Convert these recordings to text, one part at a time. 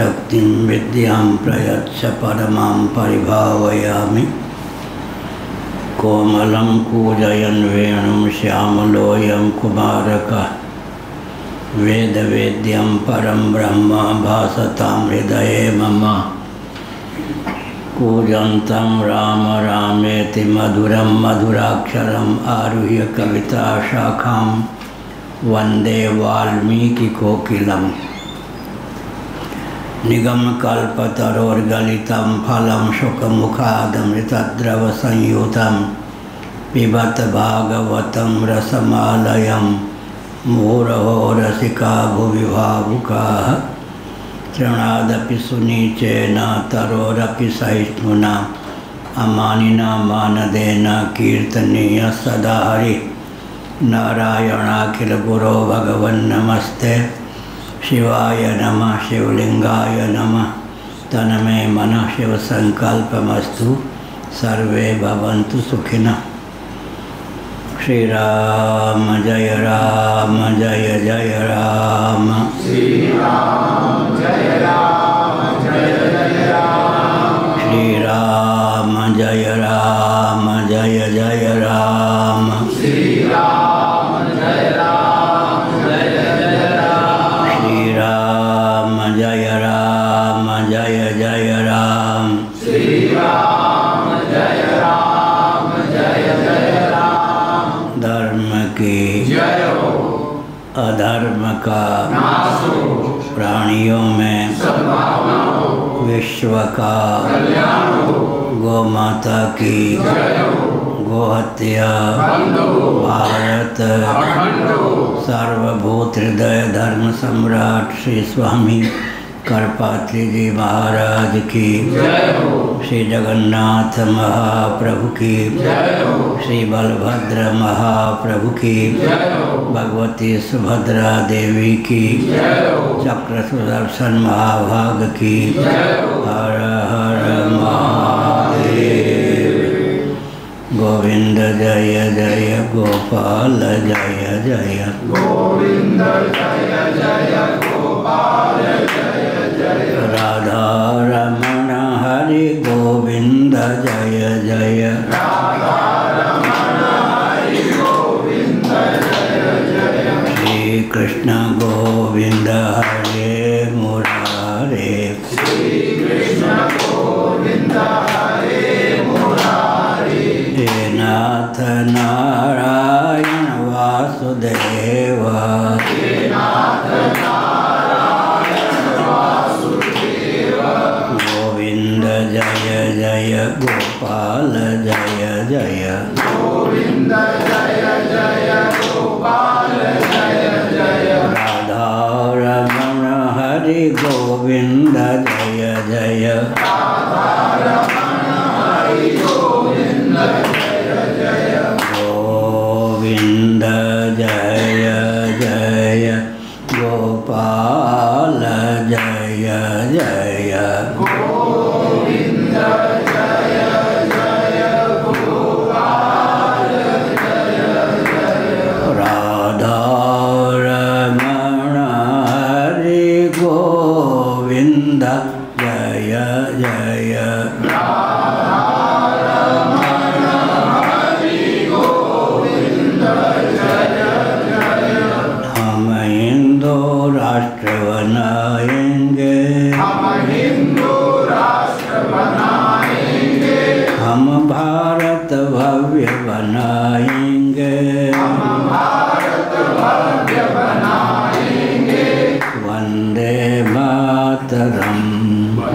शक्तिं विद्यां प्रयच्छ परमां परिभावयामि। कोमलं कूजयन् वेणुं श्यामलोऽयं कुमारकः वेदवेद्यं परं ब्रह्म भासतां हृदये मम। कूजन्तं राम रामेति मधुरं मधुराक्षरम् आरुह्य कविताशाखां वन्दे वाल्मीकिकोकिलम्। निगमकल्पतरोर्गलितं फलं शुकमुखादमृतद्रवसंयुतं पिबत भागवतं रसमालयं मुहुरहो रसिका भुवि भावुकाः। तृणादपि सुनीचेन तरोरपि सहिष्णुना अमानिना मानदेन कीर्तनीय सदा हरिः। नारायणाखिलगुरो भगवन्नमस्ते शिवाय नमः शिवलिंगाय नमः। तन्मे मनः शिवसंकल्पमस्तु सर्वे भवन्तु सुखिनः। श्री राम जय राम जय जय राम। श्री राम जय राम जय जय राम। श्री राम जय राम जय जय राम। श्री राम जय राम जय जय राम। श्री राम जय राम जय जय राम। श्री राम जय राम जय जय राम। धर्म की जय हो, अधर्म का नाश हो, प्राणियों में सद्भावना हो, विश्व का कल्याण हो, गौ माता की जय हो, गोहत्या बंद हो, भारत अखंड हो, सार्वभौत हृदय धर्म सम्राट श्री स्वामी करपात्री जी महाराज की जय हो, श्री जगन्नाथ महाप्रभु की जय हो, श्री बलभद्र महाप्रभु की जय हो, भगवती सुभद्रा देवी की जय हो, चक्र सुदर्शन महाभाग की जय हो। हर हर महादेव। गोविंद जय जय गोपाल जय जय। गोविंद जय जय गोपाल जय जय। राधा रमण हरि गोविंद जय जय। राधा रमण हरि गोविंद जय जय। श्री कृष्ण गोविंद हरे मुरारे। श्री कृष्ण गोविंद हरे मुरारी। हे नाथ नारायण वासुदेव। हे नाथ नारायण वासुदेव। गोविंद जय जय गोपाल जय जय। गोविंद जय जय गोपाल जय जय। राधा रमण हरि गोविंद जय जय। राधा रमण हरि गोविंद जय जय। गोविंद जय जय गोपाल जय जय। गोविंद जय जय गोपाल जय जय। राधा रमण हरि गोविंद जय जय। हम हिंदू राष्ट्र बनाएंगे। हम हिंदू राष्ट्र बनाएंगे। हम भारत भव्य बनाएंगे। हम भारत भव्य बनाएंगे। वंदे मातरम।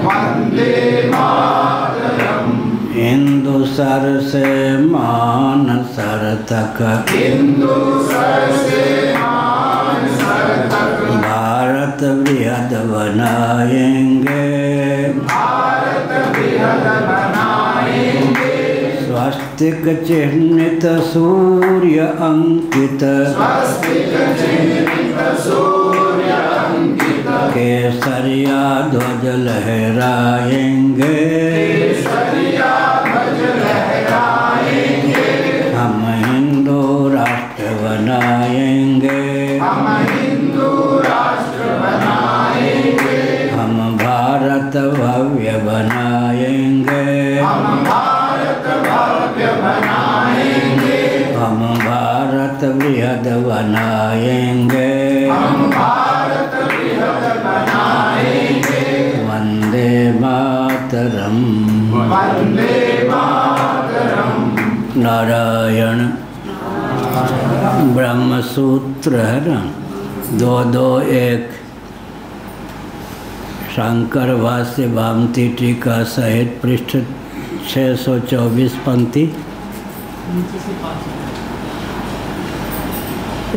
वंदे मातरम। हिंदू सर से मानसर तक। हिंदू सर से मानसर तक। भारत बृहद बनाएंगे। भारत बृहद बनाएंगे। स्वस्तिक चिह्नित सूर्य अंकित। स्वस्तिक चिह्नित सूर्य अंकित। केसरिया ध्वज लहराएंगे। केसरिया ध्वज लहराएंगे। हम हिंदू राष्ट्र बनाएंगे। हम हिंदू राष्ट्र बनाएंगे। हम भारत भारत भव्य बनाएंगे, हम भारत बृहद बनाएंगे, हम भारत बृहद बनाएंगे। वंदे मातरम। वंदे मातरम। नारायण ब्रह्म सूत्र है ना, 221 शंकर भाष्य भामती टीका सहित पृष्ठ 624 पंक्ति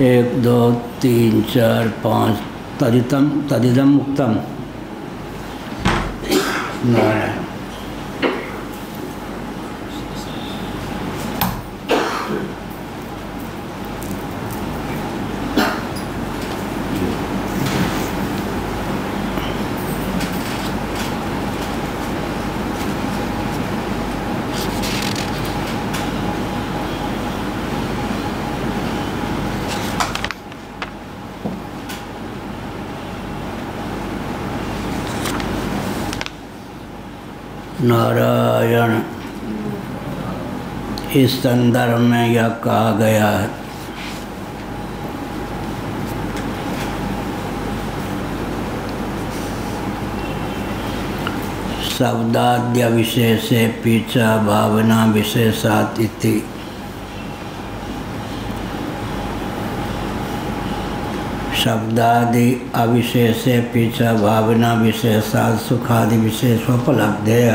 1 2 3 4 5 तदिदम उक्तम। नारायण। नारायण। इस संदर्भ में यह कहा गया है, शब्दाद्य विशेषे पीछा भावना विशेषात् इति। शब्दादि अविशेषे पीछा भावना विशेषात् सुखादि विशेषोपलब्धेय।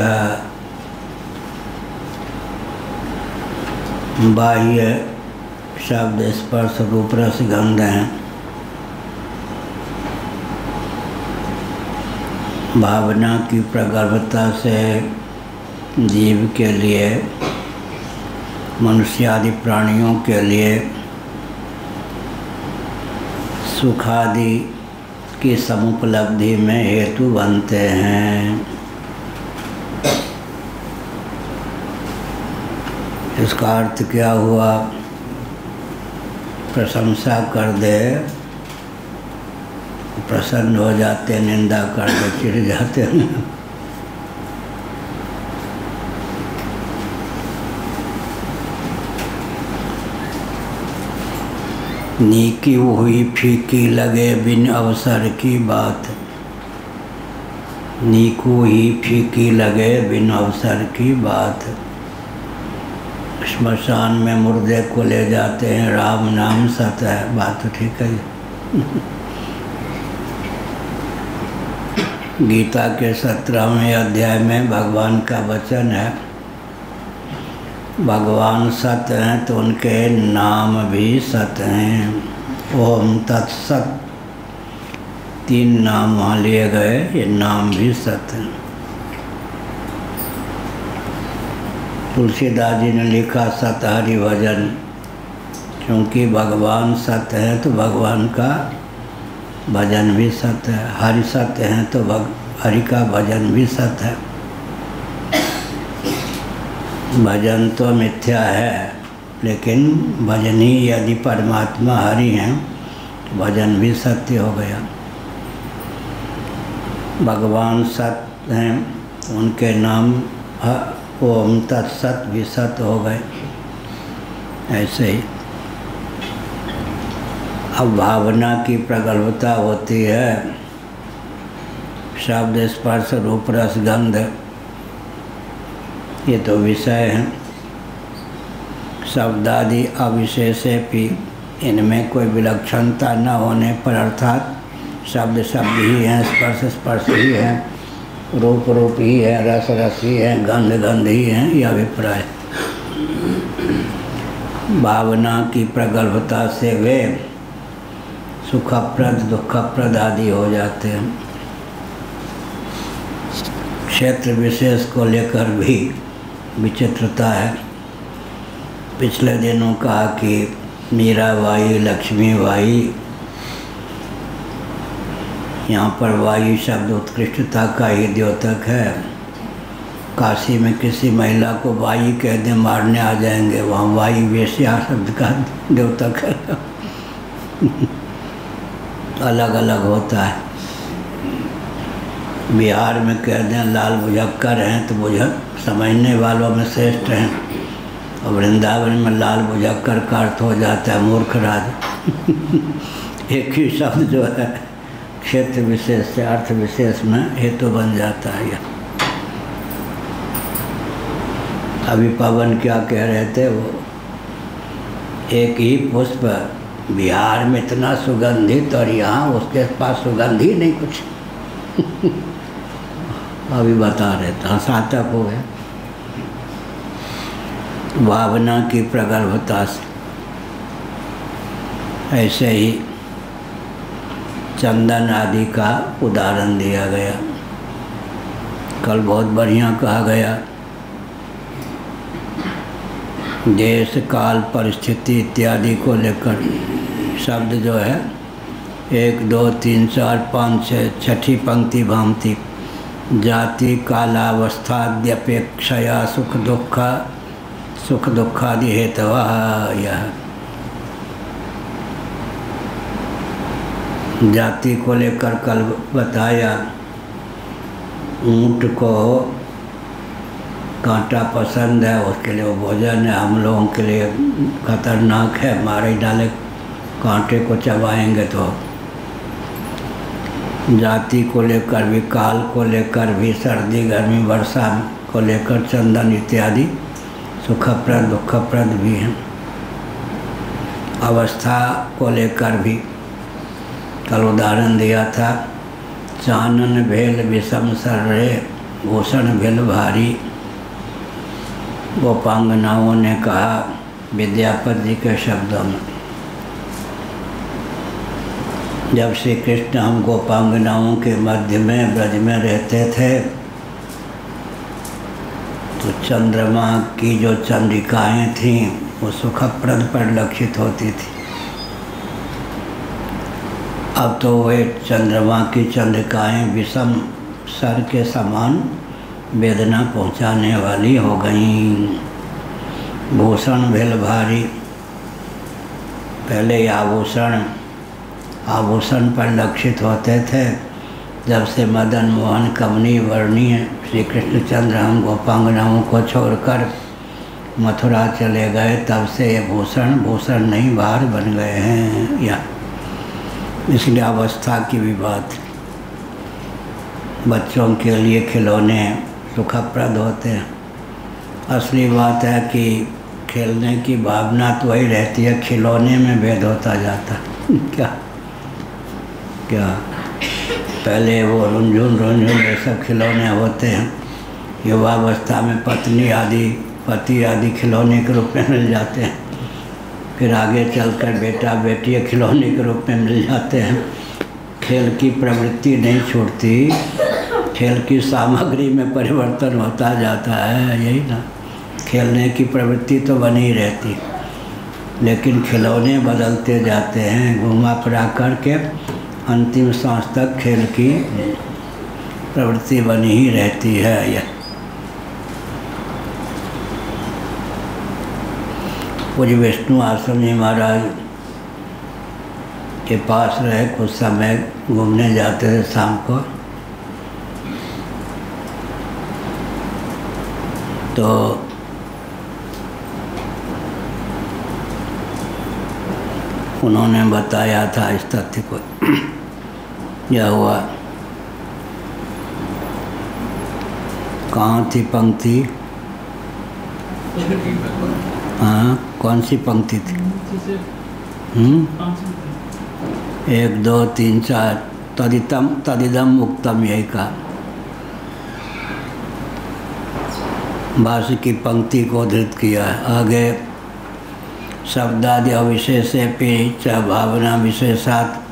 बाह्य शब्द स्पर्श रूप रस गंध हैं, भावना की प्रगल्भता से जीव के लिए, मनुष्य आदि प्राणियों के लिए सुखादि की समुपलब्धि में हेतु बनते हैं। इसका अर्थ क्या हुआ? प्रशंसा कर दे प्रसन्न हो जाते, निंदा कर दे चिढ़ जाते हैं। नीकी हुई फीकी लगे बिन अवसर की बात, नीकू ही फीकी लगे बिन अवसर की बात। श्मशान में मुर्दे को ले जाते हैं, राम नाम सत है, बात तो ठीक है। गीता के 17वें अध्याय में भगवान का वचन है, भगवान सत्य हैं तो उनके नाम भी सत्य हैं। ओम तत्सत 3 नाम वहाँ लिए गए, ये नाम भी सत्य हैं। तुलसीदास जी ने लिखा सत हरि भजन, क्योंकि भगवान सत्य है तो भगवान का भजन भी सत्य है, हरि सत्य हैं तो हरि का भजन भी सत्य है। भजन तो मिथ्या है, लेकिन भजनी यदि परमात्मा हरि हैं तो भजन भी सत्य हो गया। भगवान सत्य हैं, उनके नाम ओम तत्सत भी सत्य हो गए। ऐसे ही अब भावना की प्रगल्भता होती है, शब्द स्पर्श रूप रस गंध, ये तो विषय हैं। शब्दादि अविशेषे भी, इनमें कोई विलक्षणता न होने पर, अर्थात शब्द शब्द ही हैं, स्पर्श स्पर्श ही हैं, रूप रूप ही है, रस रस ही है, गंध गंध ही है, यह अभिप्राय। भावना की प्रगल्भता से वे सुखप्रद दुखप्रद आदि हो जाते हैं। क्षेत्र विशेष को लेकर भी विचित्रता है। पिछले दिनों कहा कि मीराबाई लक्ष्मीबाई, यहाँ पर वायु शब्द उत्कृष्टता का ही द्योतक है। काशी में किसी महिला को वायु कह दे मारने आ जाएंगे, वहाँ वायु वेश्या शब्द का द्योतक है। अलग अलग होता है। बिहार में कह दें लाल बुझक्कर हैं तो समझने वालों में श्रेष्ठ हैं, और वृंदावन में लाल बुझक्कर का अर्थ हो जाता है मूर्ख राज। एक ही शब्द जो है क्षेत्र विशेष से अर्थ विशेष में हेतु बन जाता है। यह अभी पवन क्या कह रहे थे, वो एक ही पुष्प बिहार में इतना सुगंधित और यहाँ उसके पास सुगंध ही नहीं कुछ। अभी बता रहे थे, हंसातक हो गया। भावना की प्रगल्भता से ऐसे ही चंदन आदि का उदाहरण दिया गया। कल बहुत बढ़िया कहा गया, देश काल परिस्थिति इत्यादि को लेकर शब्द जो है 1 2 3 4 5 6 छठी पंक्ति भांति जाति कालावस्थाद्यपेक्षया सुख दुखादि हेतवा। यह जाति को लेकर कल बताया, ऊँट को कांटा पसंद है, उसके लिए वो भोजन है, हम लोगों के लिए खतरनाक है, मारे डाले कांटे को चबाएंगे तो। जाति को लेकर भी, काल को लेकर भी, सर्दी गर्मी वर्षा को लेकर चंदन इत्यादि सुखप्रद दुखप्रद भी हैं। अवस्था को लेकर भी कल उदाहरण दिया था, चानन भेल विषम सर्रे भूषण भेल भारी। गोपांगनाओं ने कहा विद्यापति जी के शब्दों में, जब श्री कृष्ण हम गोपांगनाओं के मध्य में ब्रज में रहते थे तो चंद्रमा की जो चंद्रिकाएँ थीं वो सुखप्रद परिलक्षित होती थी। अब तो वे चंद्रमा की चंद्रिकाएँ विषम सर के समान वेदना पहुंचाने वाली हो गईं। भूषण भेल भारी, पहले आभूषण परिलक्षित होते थे। जब से मदन मोहन कमनी वर्णीय श्री कृष्णचंद्र हम गोपांगनाओं को छोड़कर मथुरा चले गए, तब से ये भूषण नहीं भार बन गए हैं। या इसलिए अवस्था की भी बात, बच्चों के लिए खिलौने सुखप्रद होते हैं। असली बात है कि खेलने की भावना तो वही रहती है, खिलौने में भेद होता जाता है। क्या पहले वो रुंझुन ये सब खिलौने होते हैं, युवावस्था में पत्नी आदि पति आदि खिलौने के रूप में मिल जाते हैं, फिर आगे चलकर बेटा बेटी खिलौने के रूप में मिल जाते हैं। खेल की प्रवृत्ति नहीं छूटती, खेल की सामग्री में परिवर्तन होता जाता है। यही ना, खेलने की प्रवृत्ति तो बनी रहती, लेकिन खिलौने बदलते जाते हैं। घुमा फिरा करके अंतिम सांस तक खेल की प्रवृत्ति बनी ही रहती है। यह पूज्य विष्णु आश्रम जी महाराज के पास रहे, कुछ समय घूमने जाते थे शाम को, तो उन्होंने बताया था इस तथ्य को। यह हुआ, कहाँ थी पंक्ति? हाँ, कौन सी पंक्ति थी? 1 2 3 4 तदिदम उक्तम, यही कहा। भाष्य की पंक्ति को धृत किया है। आगे शब्दादि अविशेषे च भावना विशेषात्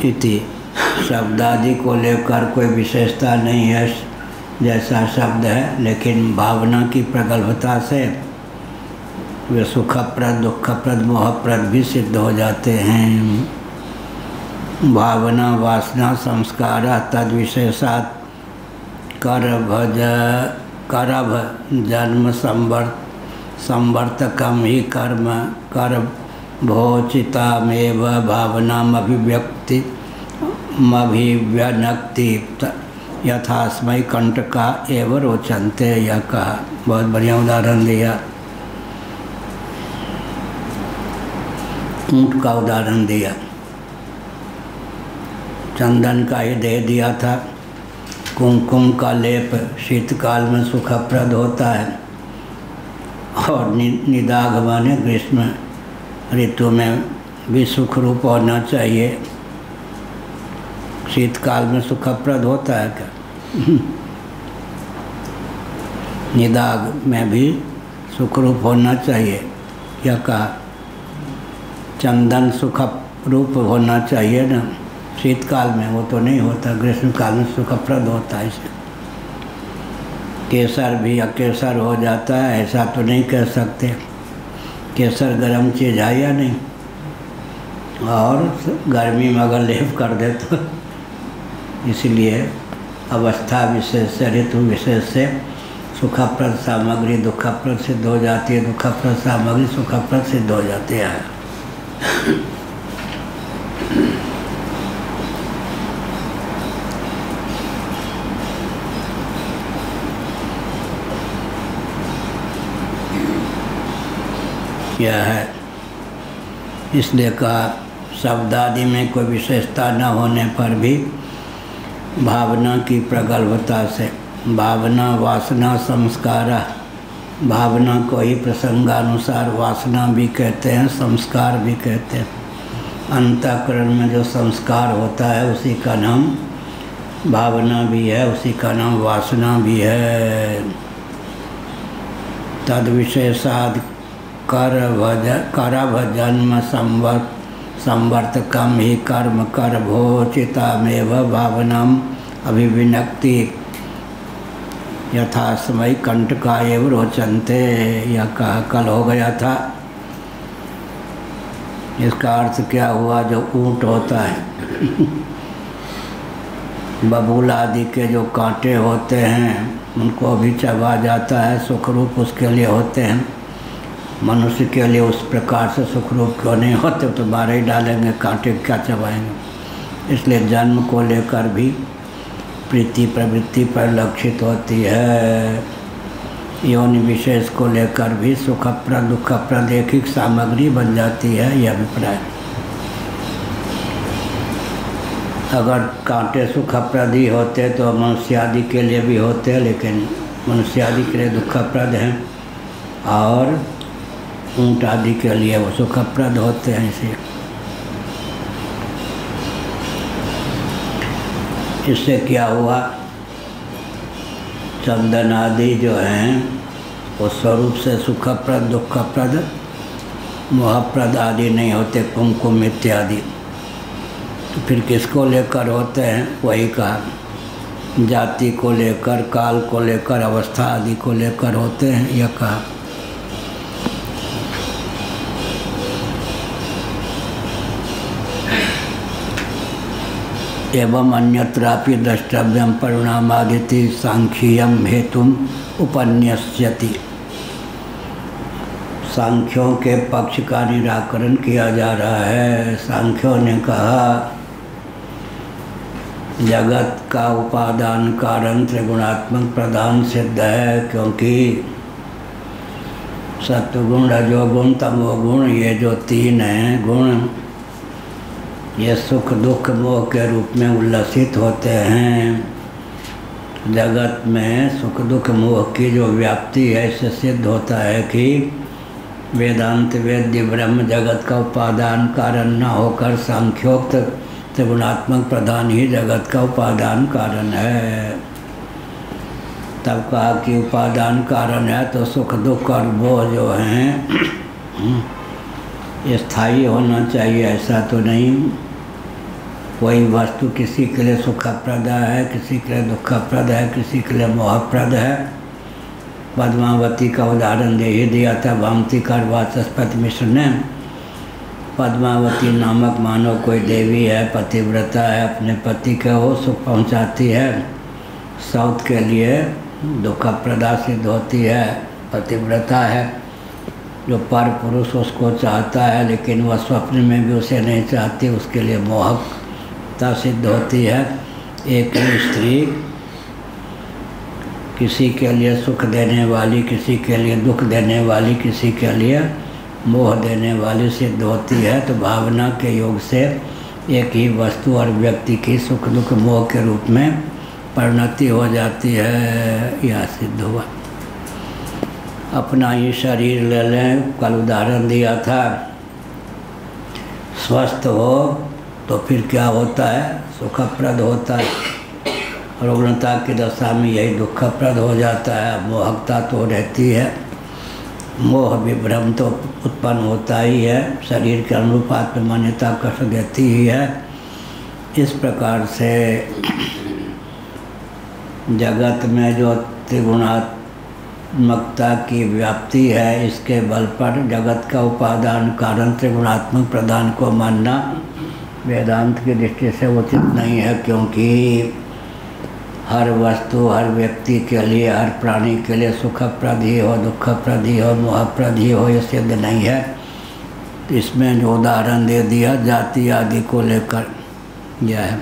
इति, शब्दादि को लेकर कोई विशेषता नहीं है जैसा शब्द है, लेकिन भावना की प्रगल्भता से वे सुखप्रद दुखप्रद मोहप्रद भी सिद्ध हो जाते हैं। भावना वासना संस्कार तद विशेषात् करभ जन्म संवर्तकम ही कर्म कर भोचितामेव भावनाम अभिव्यक्ति मभिव्यनक्ति यथास्मै कंटका एव रोचन्ते, यह कहा। बहुत बढ़िया उदाहरण दिया, ऊँट का उदाहरण दिया। चंदन का ही दे दिया था। कुमकुम का लेप शीतकाल में सुखप्रद होता है और निदाघ माने ग्रीष्म ऋतु में भी सुख रूप होना चाहिए। शीतकाल में सुखप्रद होता है क्या? निदाघ में भी सुख रूप होना चाहिए, यह कहा। चंदन सुख रूप होना चाहिए ना, शीतकाल में वो तो नहीं होता, ग्रीष्म काल में सुखप्रद होता है। इसे केसर भी अकेसर हो जाता है, ऐसा तो नहीं कह सकते। केसर गर्म चीज़ है या नहीं, और गर्मी में अगर लेप कर दे तो इसलिए अवस्था विशेष से, ऋतु विशेष से सुखप्रद सामग्री दुखप्रद सिद्ध हो जाती है, दुखप्रद सामग्री सुखप्रद सिद्ध हो जाती है। यह है, इसलिए कहा शब्द आदि में कोई विशेषता न होने पर भी भावना की प्रगल्भता से, भावना वासना संस्कार, भावना को ही प्रसंगानुसार वासना भी कहते हैं, संस्कार भी कहते हैं। अंतःकरण में जो संस्कार होता है उसी का नाम भावना भी है, उसी का नाम वासना भी है। तद विशेषाद करभजन्म संवर्तकम ही कर्म कर भोचितामेव भावनाम अभिविनक्ति यथास्मै कंटका एव रोचन्ते, यह कहा। कल हो गया था। इसका अर्थ क्या हुआ? जो ऊँट होता है बबूल आदि के जो कांटे होते हैं उनको भी चबा जाता है, सुख रूप उसके लिए होते हैं। मनुष्य के लिए उस प्रकार से सुख रूप क्यों नहीं होते? तो मारे ही डालेंगे, कांटे क्या चबाएंगे। इसलिए जन्म को लेकर भी प्रीति प्रवृत्ति परिलक्षित होती है। योनि विशेष को लेकर भी सुखप्रद दुखप्रद एक ही सामग्री बन जाती है, यह अभिप्राय। अगर कांटे सुखप्रद ही होते तो मनुष्य आदि के लिए भी होते, लेकिन मनुष्य आदि के लिए दुखप्रद हैं और ऊँट आदि के लिए वो सुखप्रद होते हैं। इससे क्या हुआ? चंदन आदि जो हैं वो स्वरूप से सुखप्रद दुखप्रद मोहप्रद आदि नहीं होते, कुमकुम इत्यादि। तो फिर किसको लेकर होते हैं? वही कहा, जाति को लेकर, काल को लेकर, अवस्था आदि को लेकर होते हैं, यह कहा। एवं अन्यत्रापि द्रष्टव्यम परिणामादिति सांख्यम हेतुम उपन्यस्यति। सांख्यों के पक्ष का निराकरण किया जा रहा है। सांख्यों ने कहा जगत का उपादान कारण त्रिगुणात्मक प्रधान सिद्ध है, क्योंकि सत्वगुण रजोगुण तमोगुण ये जो तीन हैं गुण, ये सुख दुख मोह के रूप में उल्लसित होते हैं। जगत में सुख दुख मोह की जो व्याप्ति है, इससे सिद्ध होता है कि वेदांत वेद्य ब्रह्म जगत का उपादान कारण न होकर सांख्योक्त त्रिगुणात्मक प्रधान ही जगत का उपादान कारण है। तब कहा कि उपादान कारण है तो सुख दुख और मोह जो हैं स्थायी होना चाहिए, ऐसा तो नहीं। कोई वस्तु किसी के लिए सुखप्रद है, किसी के लिए दुखप्रद है, किसी के लिए मोहप्रद है। पद्मावती का उदाहरण दे ही दिया था भामतीकार वाचस्पति मिश्र ने। पद्मावती नामक मानो कोई देवी है, पतिव्रता है, अपने पति के वो सुख पहुंचाती है, सौत के लिए दुखप्रदा सिद्ध होती है। पतिव्रता है, जो पर पुरुष उसको चाहता है लेकिन वह स्वप्न में भी उसे नहीं चाहती, उसके लिए मोहक मोहकता सिद्ध होती है। एक ही स्त्री किसी के लिए सुख देने वाली, किसी के लिए दुख देने वाली, किसी के लिए मोह देने वाली सिद्ध होती है। तो भावना के योग से एक ही वस्तु और व्यक्ति की सुख दुख मोह के रूप में परिणति हो जाती है, यह सिद्ध हुआ। अपना ही शरीर ले लें, कल उदाहरण दिया था। स्वस्थ हो तो फिर क्या होता है? सुखप्रद होता है। रुग्णता की दशा में यही दुखप्रद हो जाता है। मोहकता तो रहती है, मोह विभ्रम तो उत्पन्न होता ही है, शरीर के अनुरूप आत्म मान्यता कष्ट देती ही है। इस प्रकार से जगत में जो त्रिगुणात्मकता की व्याप्ति है, इसके बल पर जगत का उपादान कारण त्रिगुणात्मक प्रधान को मानना वेदांत की दृष्टि से उचित नहीं है, क्योंकि हर वस्तु हर व्यक्ति के लिए, हर प्राणी के लिए सुखप्रद ही हो, दुखप्रद ही हो, मोहप्रद ही हो, ये सिद्ध नहीं है। तो इसमें जो उदाहरण दे दिया जाति आदि को लेकर, यह है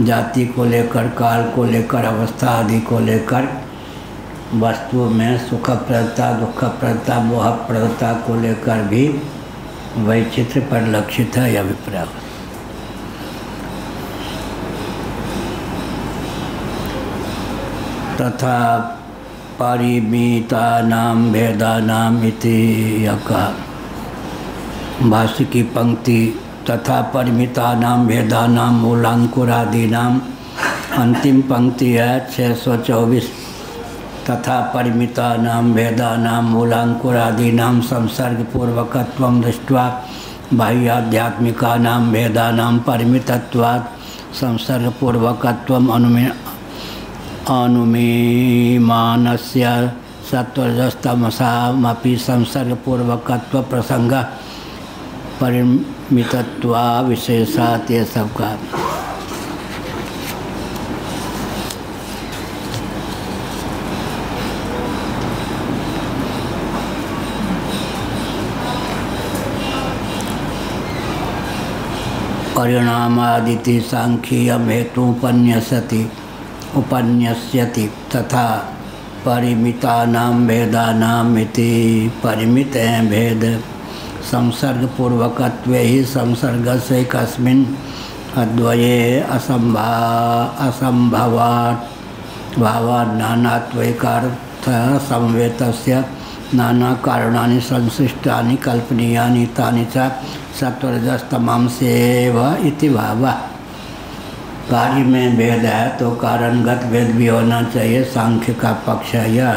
जाति को लेकर, काल को लेकर, अवस्था आदि को लेकर वस्तु में सुखप्रदता, दुखप्रदता, मोहप्रदता को लेकर भी वैचित्र्य परिलक्षित है, यह अभिप्राय। तथा परिमितानां भेदानां इति यह कहा। भाष्य की पंक्ति तथा परिमितानां भेदानां मूलांकुरादीनां, अंतिम पंक्ति है 624। तथा परिमितानां भेदानां मूलांकुरादीनां संसर्गपूर्वकत्वं दृष्ट्वा बाह्याध्यात्मिकानां भेदानां परिमितत्वात् संसर्गपूर्वकत्वम् अनुमीमानस्य सत्वरजस्तमसामपि संसर्गपूर्वकत्व प्रसंग परिमितत्वा विशेषात्, ये सब का। परिणामादिति सांख्यम हेतु उपन्यस्यति तथा परिमितानां भेदानां इति। परिमित हैं भेद, संसर्ग पूर्वकत्वे ही संसर्ग से कस्मिन् अद्वये असंभवात् भावात् नानात्वैकार्थ समवेतस्य नाना कारणानि संसृष्टानि कल्पनीयानि तानि च सत्वरजस्तमांसेव इति भावः। कार्य में भेद है तो कारणगत भेद भी होना चाहिए, सांख्य का पक्ष है यह।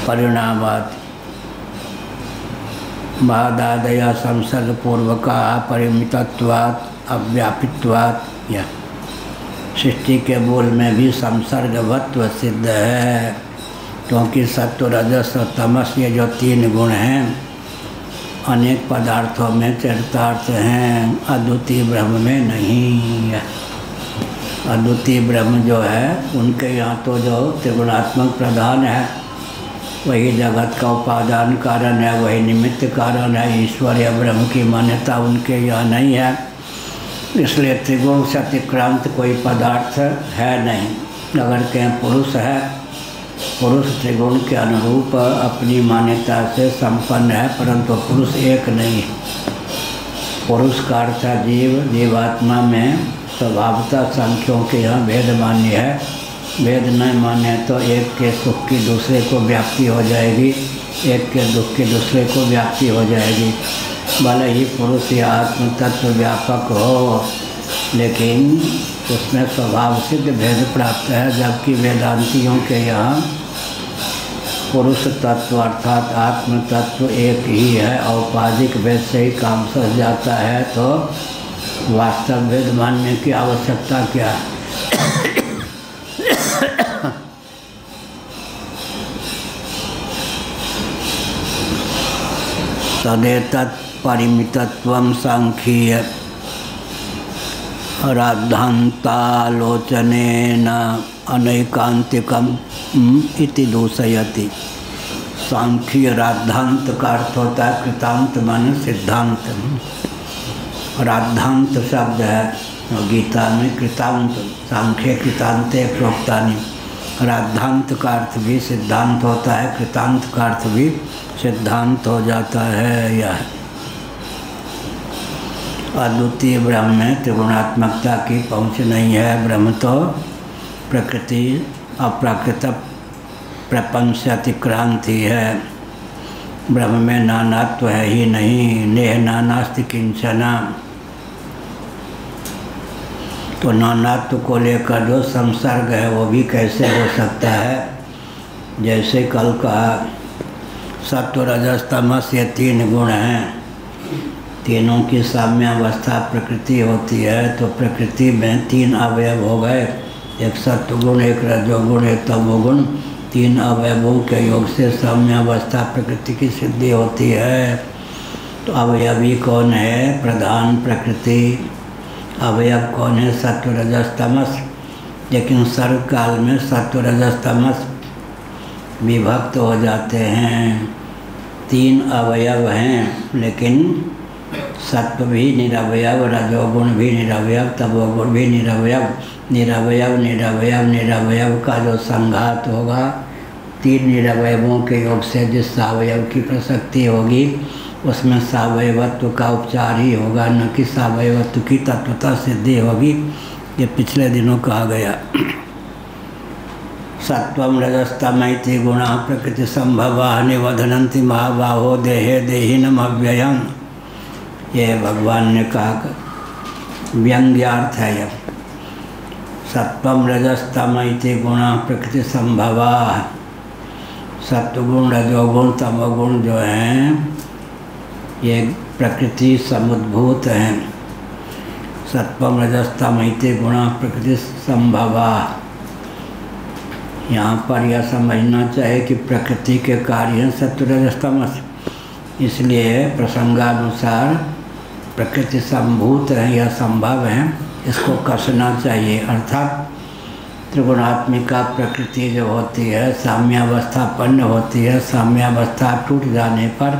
परिणामात् बाधादया संसर्गपूर्वका परिमितत्वात् अव्यापित्वात्, यह सृष्टि के मूल में भी संसर्गवत्व सिद्ध है, क्योंकि सत्व रजस और तमस ये जो तीन गुण हैं अनेक पदार्थों में चरितार्थ हैं, अद्वितीय ब्रह्म में नहीं है। अद्वितीय ब्रह्म जो है उनके यहाँ तो जो त्रिगुणात्मक प्रधान है वही जगत का उपादान कारण है, वही निमित्त कारण है। ईश्वर या ब्रह्म की मान्यता उनके यहाँ नहीं है, इसलिए त्रिगुण से अतिक्रांत कोई पदार्थ है नहीं। अगर कहें पुरुष है, पुरुष त्रिगुण के अनुरूप अपनी मान्यता से संपन्न है, परंतु पुरुष एक नहीं है। पुरुष का अर्थ जीव, जीवात्मा में स्वभावतः संख्यों के यहाँ भेद मान्य है। भेद न मान्य तो एक के सुख की दूसरे को व्याप्ति हो जाएगी, एक के दुख की दूसरे को व्याप्ति हो जाएगी। भले ही पुरुष या आत्म तत्व व्यापक हो, लेकिन उसमें स्वभाव सिद्ध भेद प्राप्त है। जबकि वेदांतियों के यहाँ पुरुष तत्व अर्थात आत्म तत्व एक ही है, औपाधिक भेद से ही काम सज जाता है, तो वास्तव भेद मानने की आवश्यकता क्या है? तदेतत् परिमितत्वं सांख्यीय राद्धान्तालोचनेन अनैकांतिकम् इति दूषयति। सांख्यीय राद्धांत का अर्थ होता है कृतांत माने सिद्धांत। और आद्धांत शब्द है और गीता में कृतांत, सांख्य कृतांते प्रोक्तानि। राद्धांत का अर्थ भी सिद्धांत होता है, कृतांत का अर्थ भी सिद्धांत हो जाता है। यह अद्वितीय ब्रह्म में त्रिगुणात्मकता की पहुँच नहीं है। ब्रह्म तो प्रकृति अप्राकृत प्रपंच से अतिक्रांत ही है। ब्रह्म में नानात्व है ही नहीं। नेह नानास्ति किंचना। तो नानात्व को लेकर जो संसर्ग है वो भी कैसे हो सकता है। जैसे कल कहा सत्व रजस तमस ये 3 गुण हैं, तीनों की साम्यावस्था प्रकृति होती है। तो प्रकृति में 3 अवयव हो गए, एक सत्वगुण, एक रजोगुण, एक तमोगुण। 3 अवयवों के योग से साम्यावस्था प्रकृति की सिद्धि होती है। तो अवयवी कौन है? प्रधान प्रकृति। अवयव कौन है? सत्व रजस तमस। लेकिन सर्वकाल में सत्व रजस तमस विभक्त हो जाते हैं। 3 अवयव हैं, लेकिन सत्व भी निरवयव, रजोगुण भी निरवयव, तमोगुण भी निरवयव। निरवयव निरवयव निरवयव का जो संघात होगा, 3 निरवयवों के योग से जिस सावयव की प्रसक्ति होगी उसमें सावयवत्व का उपचार ही होगा, न कि सावयवत्व की तत्वता सिद्धि होगी। ये पिछले दिनों कहा गया। सत्वम रजस्तम इति गुणा प्रकृति संभवा निवधनन्ति महाबाहो देहे देहिनम अव्ययम्। ये भगवान ने कहा, व्यंग्यार्थ है यह। सत्वम रजस्तम इति गुणा प्रकृति संभवा। सत्वगुण रजोगुण तमोगुण जो हैं ये प्रकृति समुद्भूत हैं। सत्वम रजस्तम इति गुणा प्रकृति संभवा। यहाँ पर यह समझना चाहिए कि प्रकृति के कार्य हैं सत्व रजस तमस, इसलिए प्रसंगानुसार प्रकृति संभूत है या संभव है, इसको कसना चाहिए। अर्थात त्रिगुणात्मिका प्रकृति जो होती है साम्यावस्थापन्न होती है। साम्यावस्था टूट जाने पर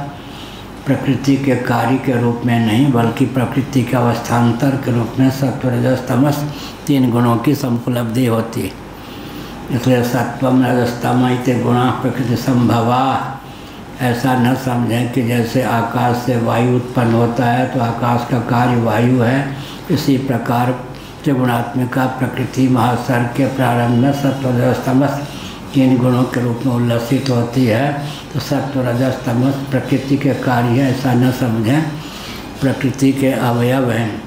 प्रकृति के कार्य के रूप में नहीं बल्कि प्रकृति के अवस्थान्तर के रूप में सत्व रजस तमस 3 गुणों की संपलब्धि होती है। इसलिए सत्वम रजस्तम इति गुणा प्रकृति संभवा। ऐसा न समझें कि जैसे आकाश से वायु उत्पन्न होता है तो आकाश का कार्य वायु है, इसी प्रकार त्रिगुणात्मिका प्रकृति महासर्ग के प्रारंभ में सत्व रजस तमस 3 गुणों के रूप में उल्लसित होती है। तो सत्व रजस तमस प्रकृति के कार्य, ऐसा न समझें प्रकृति के अवयव हैं,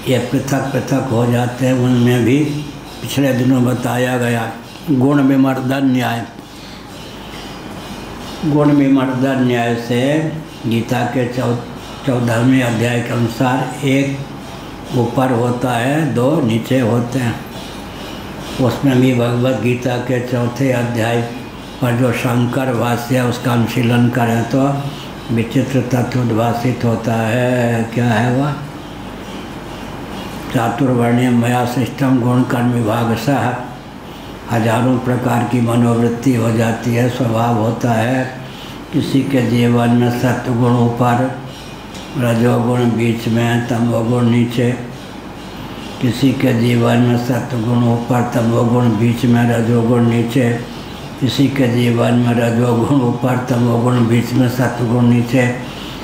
ये पृथक पृथक हो जाते हैं। उनमें भी पिछले दिनों बताया गया गुण विमर्दन न्याय। गुण विमर्दन न्याय से गीता के 14वें अध्याय के अनुसार 1 ऊपर होता है, 2 नीचे होते हैं। उसमें भी भगवत गीता के 4थे अध्याय पर जो शंकर भाष्य है उसका अनुशीलन करें तो विचित्र तत्व उद्भासित होता है। क्या है वह? चातुर्वर्ण्य मया सिस्टम गुण कर्म विभाग सह। हजारों प्रकार की मनोवृत्ति हो जाती है, स्वभाव होता है। किसी के जीवन में सत्वगुण ऊपर, रजोगुण बीच में, तमोगुण नीचे। किसी के जीवन में सत्वगुण ऊपर, तमोगुण बीच में, रजोगुण नीचे। किसी के जीवन में रजोगुण ऊपर, तमोगुण बीच में, सत्वगुण नीचे।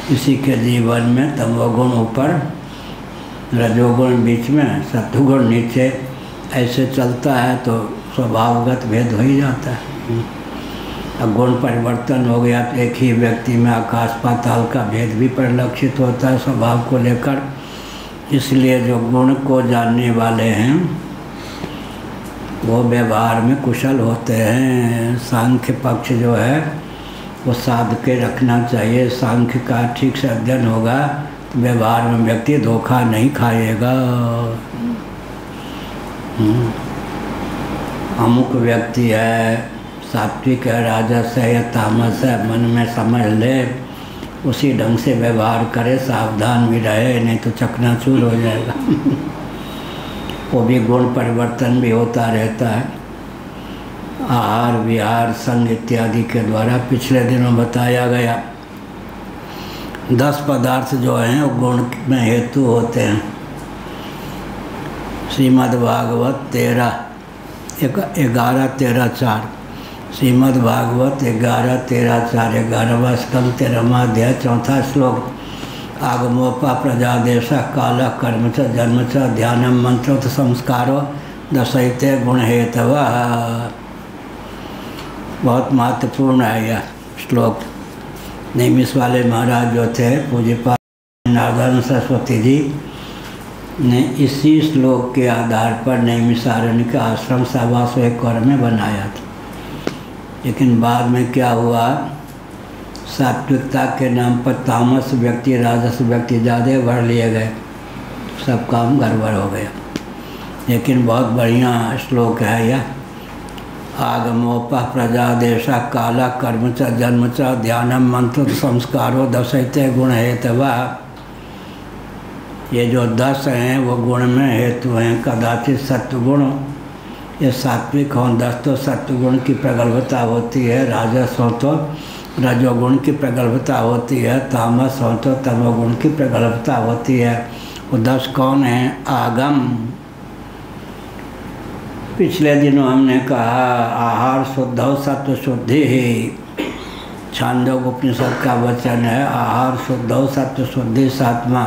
किसी के जीवन में तमोगुण ऊपर, रजोगुण बीच में, सत्वगुण नीचे। ऐसे चलता है तो स्वभावगत भेद हो ही जाता है। अब गुण परिवर्तन हो गया तो एक ही व्यक्ति में आकाश पाताल का भेद भी परिलक्षित होता है स्वभाव को लेकर। इसलिए जो गुण को जानने वाले हैं वो व्यवहार में कुशल होते हैं। सांख्य पक्ष जो है वो साध के रखना चाहिए। सांख्य का ठीक से अध्ययन होगा तो व्यवहार में व्यक्ति धोखा नहीं खाएगा। अमुक व्यक्ति है, सात्विक है, राजस है या तामस है, मन में समझ ले, उसी ढंग से व्यवहार करे, सावधान भी रहे, नहीं तो चकनाचूर हो जाएगा। वो भी गुण परिवर्तन भी होता रहता है। आहार विहार संग इत्यादि के द्वारा पिछले दिनों बताया गया। 10 पदार्थ जो हैं वो गुण में हेतु होते हैं। श्रीमद् भागवत 11-13-4 श्रीमद् भागवत 11-13-4 11वां स्कंद 13वां अध्याय 4था श्लोक। आगमोपा प्रजादेश काल कर्म च जन्म च ध्यानम मंत्रोत संस्कारो दशैते गुण हेतव। बहुत महत्वपूर्ण है यह श्लोक। नैमिष वाले महाराज जो थे पूज्यपाद नारायण सरस्वती जी ने इसी श्लोक के आधार पर नैमिषारण्य का आश्रम 125 में बनाया था। लेकिन बाद में क्या हुआ, सात्विकता के नाम पर तामस व्यक्ति राजस व्यक्ति ज़्यादा बढ़ लिए गए, सब काम गड़बड़ हो गया। लेकिन बहुत बढ़िया श्लोक है यह। आगमोपा प्रजादेशा काला कर्म च जन्म च ध्यानम मंत्र संस्कारो दशैते गुण हेतवा। ये जो 10 हैं वो गुण में हेतु हैं। कदाचित सत्वगुण ये सात्विक हों, 10 तो सत्वगुण की प्रगल्भता होती है, राजस हो तो रजोगुण की प्रगल्भता होती है, तामस हो तो तमोगुण की प्रगल्भता होती है। वो 10 कौन हैं? आगम। पिछले दिनों हमने कहा आहार शुद्ध हो सत्व शुद्धि ही। छांदोग्य उपनिषद का वचन है आहार शुद्ध हो सत्व शुद्धि 7वां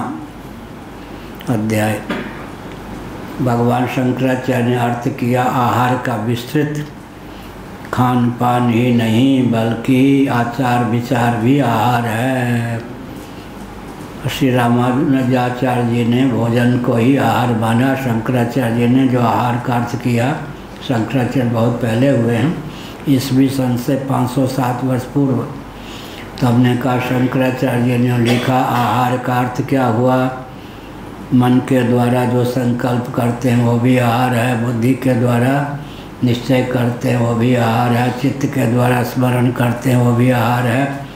अध्याय। भगवान शंकराचार्य ने अर्थ किया आहार का विस्तृत, खान पान ही नहीं बल्कि आचार विचार भी आहार है। श्री रामानुजाचार्य जी ने भोजन को ही आहार माना। शंकराचार्य जी ने जो आहार का अर्थ किया, शंकराचार्य बहुत पहले हुए हैं, ईस्वी सन से 507 वर्ष पूर्व। तो हमने कहा शंकराचार्य जी ने लिखा आहार का अर्थ क्या हुआ, मन के द्वारा जो संकल्प करते हैं वो भी आहार है, बुद्धि के द्वारा निश्चय करते हैं वो भी आहार है, चित्त के द्वारा स्मरण करते हैं वो भी आहार है,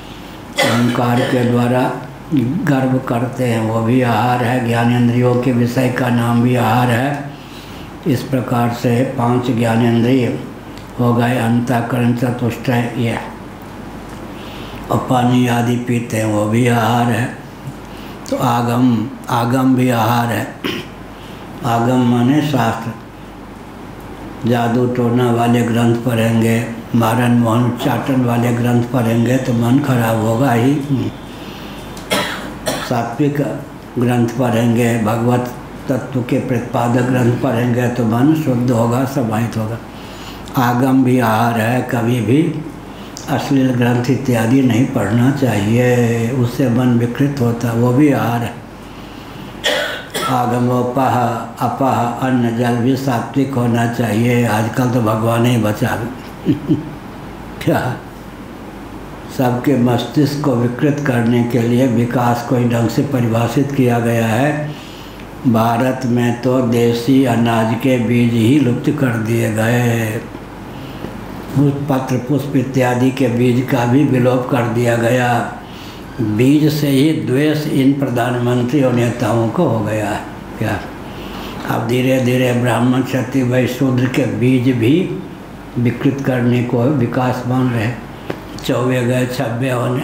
अहंकार के द्वारा गर्व करते हैं वो भी आहार है, ज्ञानेंद्रियों के विषय का नाम भी आहार है। इस प्रकार से 5 ज्ञानेंद्रिय हो गए, अंतःकरण चतुष्टय ये। और पानी आदि पीते हैं वो भी आहार है। तो आगम भी आहार है। आगम माने शास्त्र। जादू टोना वाले ग्रंथ पढ़ेंगे, मारन मोहन चाटन वाले ग्रंथ पढ़ेंगे तो मन खराब होगा ही। सात्विक ग्रंथ पढ़ेंगे, भगवत तत्व के प्रतिपादक ग्रंथ पढ़ेंगे तो मन शुद्ध होगा, समाहित होगा। आगम भी आहार है। कभी भी अश्लील ग्रंथ इत्यादि नहीं पढ़ना चाहिए, उससे मन विकृत होता, वो भी आहार है। आगमोपह अपह अन्न जल भी सात्विक होना चाहिए। आजकल तो भगवान ही बचा क्या, सबके मस्तिष्क को विकृत करने के लिए विकास को ढंग से परिभाषित किया गया है। भारत में तो देसी अनाज के बीज ही लुप्त कर दिए गए, पत्र पुष्प इत्यादि के बीज का भी विलोप कर दिया गया। बीज से ही द्वेष इन प्रधानमंत्री और नेताओं को हो गया है क्या। अब धीरे धीरे ब्राह्मण क्षत्रिय वैश्य शूद्र के बीज भी विकृत करने को विकास मान रहे, चौवे गए छब्बे होने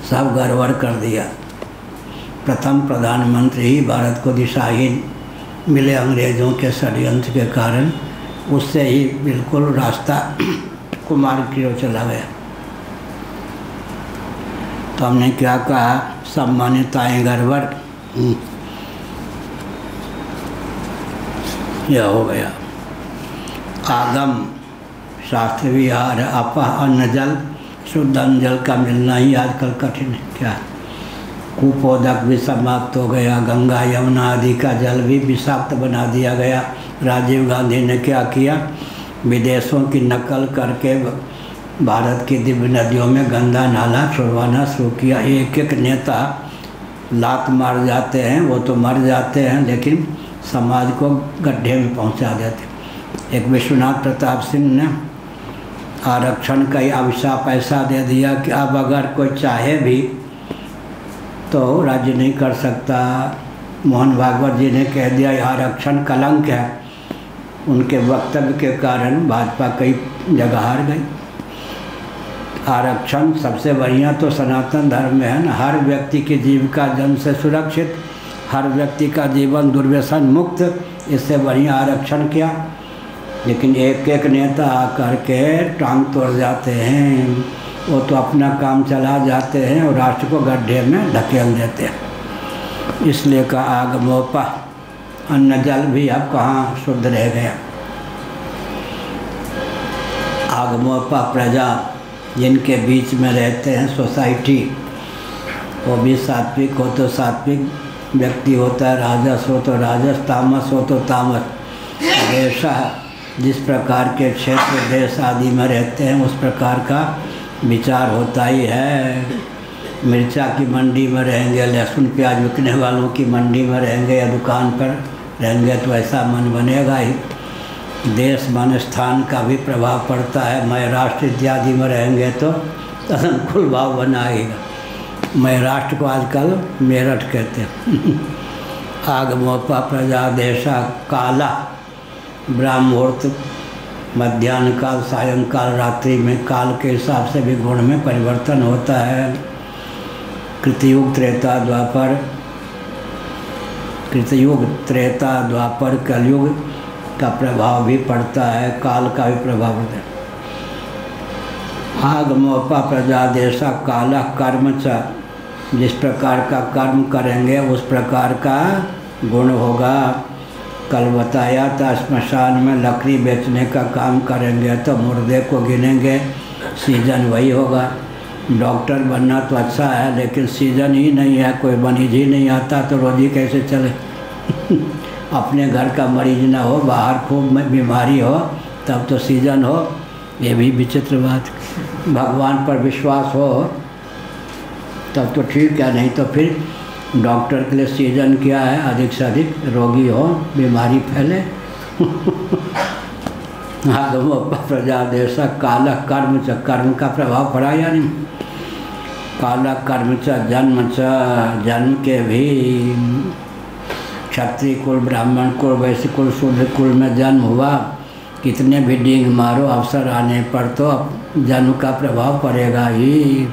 सब गड़बड़ कर दिया। प्रथम प्रधानमंत्री ही भारत को दिशाहीन मिले अंग्रेज़ों के षड्यंत्र के कारण, उससे ही बिल्कुल रास्ता कुमार की ओर चला गया। तो हमने क्या कहा, सब मान्यताएँ गड़बड़, यह हो गया। आगम शास्त्र भी आहार है। अपह अन्न जल, शुद्ध अन्न जल का मिलना ही आजकल कठिन है क्या। कुपोदक भी समाप्त हो गया, गंगा यमुना आदि का जल भी विषाक्त बना दिया गया। राजीव गांधी ने क्या किया, विदेशों की नकल करके भारत की दिव्य नदियों में गंदा नाला छुड़वाना शुरू किया। एक एक नेता लात मार जाते हैं, वो तो मर जाते हैं लेकिन समाज को गड्ढे में पहुंचा देते। एक विश्वनाथ प्रताप सिंह ने आरक्षण का अभिशाप ऐसा दे दिया कि अब अगर कोई चाहे भी तो राज्य नहीं कर सकता। मोहन भागवत जी ने कह दिया आरक्षण कलंक है। उनके वक्तव्य के कारण भाजपा कई जगह हार गई। आरक्षण सबसे बढ़िया तो सनातन धर्म में है ना, हर व्यक्ति की जीविका जन्म से सुरक्षित, हर व्यक्ति का जीवन दुर्व्यसन मुक्त, इससे बढ़िया आरक्षण क्या। लेकिन एक एक नेता आकर के टांग तोड़ जाते हैं, वो तो अपना काम चला जाते हैं और राष्ट्र को गड्ढे में धकेल देते हैं। इसलिए का आगमोपा, अन्न जल भी अब कहाँ शुद्ध रह गया। आगमोपा प्रजा, जिनके बीच में रहते हैं सोसाइटी, वो भी सात्विक हो तो सात्विक व्यक्ति होता है, राजस हो तो राजस, तामस हो तो तामस। देश जिस प्रकार के क्षेत्र देश आदि में रहते हैं उस प्रकार का विचार होता ही है। मिर्चा की मंडी में रहेंगे, लहसुन प्याज बिकने वालों की मंडी में रहेंगे या दुकान पर रहेंगे तो ऐसा मन बनेगा ही। देश मन स्थान का भी प्रभाव पड़ता है। मैं राष्ट्र इत्यादि में रहेंगे तो अनुकूल भाव बनाएगा। मैं राष्ट्र को आजकल मेरठ कहते हैं। आगमोपा प्रजा देशा काला, ब्राह्म मुहूर्त, मध्याह्न काल, सायंकाल, रात्रि में काल के हिसाब से भी गुण में परिवर्तन होता है। कृतयुग त्रेता द्वापर, कृतयुग त्रेता द्वापर कलयुग का प्रभाव भी पड़ता है, काल का भी प्रभाव पड़ता है। आगमोपा प्रजा देशा काला कर्म च, जिस प्रकार का कर्म करेंगे उस प्रकार का गुण होगा। कल बताया था स्मशान में लकड़ी बेचने का काम करेंगे तो मुर्दे को गिनेंगे, सीजन वही होगा। डॉक्टर बनना तो अच्छा है लेकिन सीजन ही नहीं है, कोई मरीज ही नहीं आता तो रोजी कैसे चले। अपने घर का मरीज ना हो, बाहर खूब बीमारी हो तब तो सीजन हो, ये भी विचित्र बात। भगवान पर विश्वास हो तब तो ठीक है, नहीं तो फिर डॉक्टर के लिए सीजन क्या है, अधिक से अधिक रोगी हो, बीमारी फैले। आगमो प्रजा देश काला कर्म च, कर्म का प्रभाव पड़ा या नहीं। काला कर्म च जन्म च, जन्म के भी क्षत्रिय कुल, ब्राह्मण कुल, वैश्य कुल, शूद्र कुल में जन्म हुआ। कितने भी डींग मारो, अवसर आने पर तो जन्म का प्रभाव पड़ेगा ही।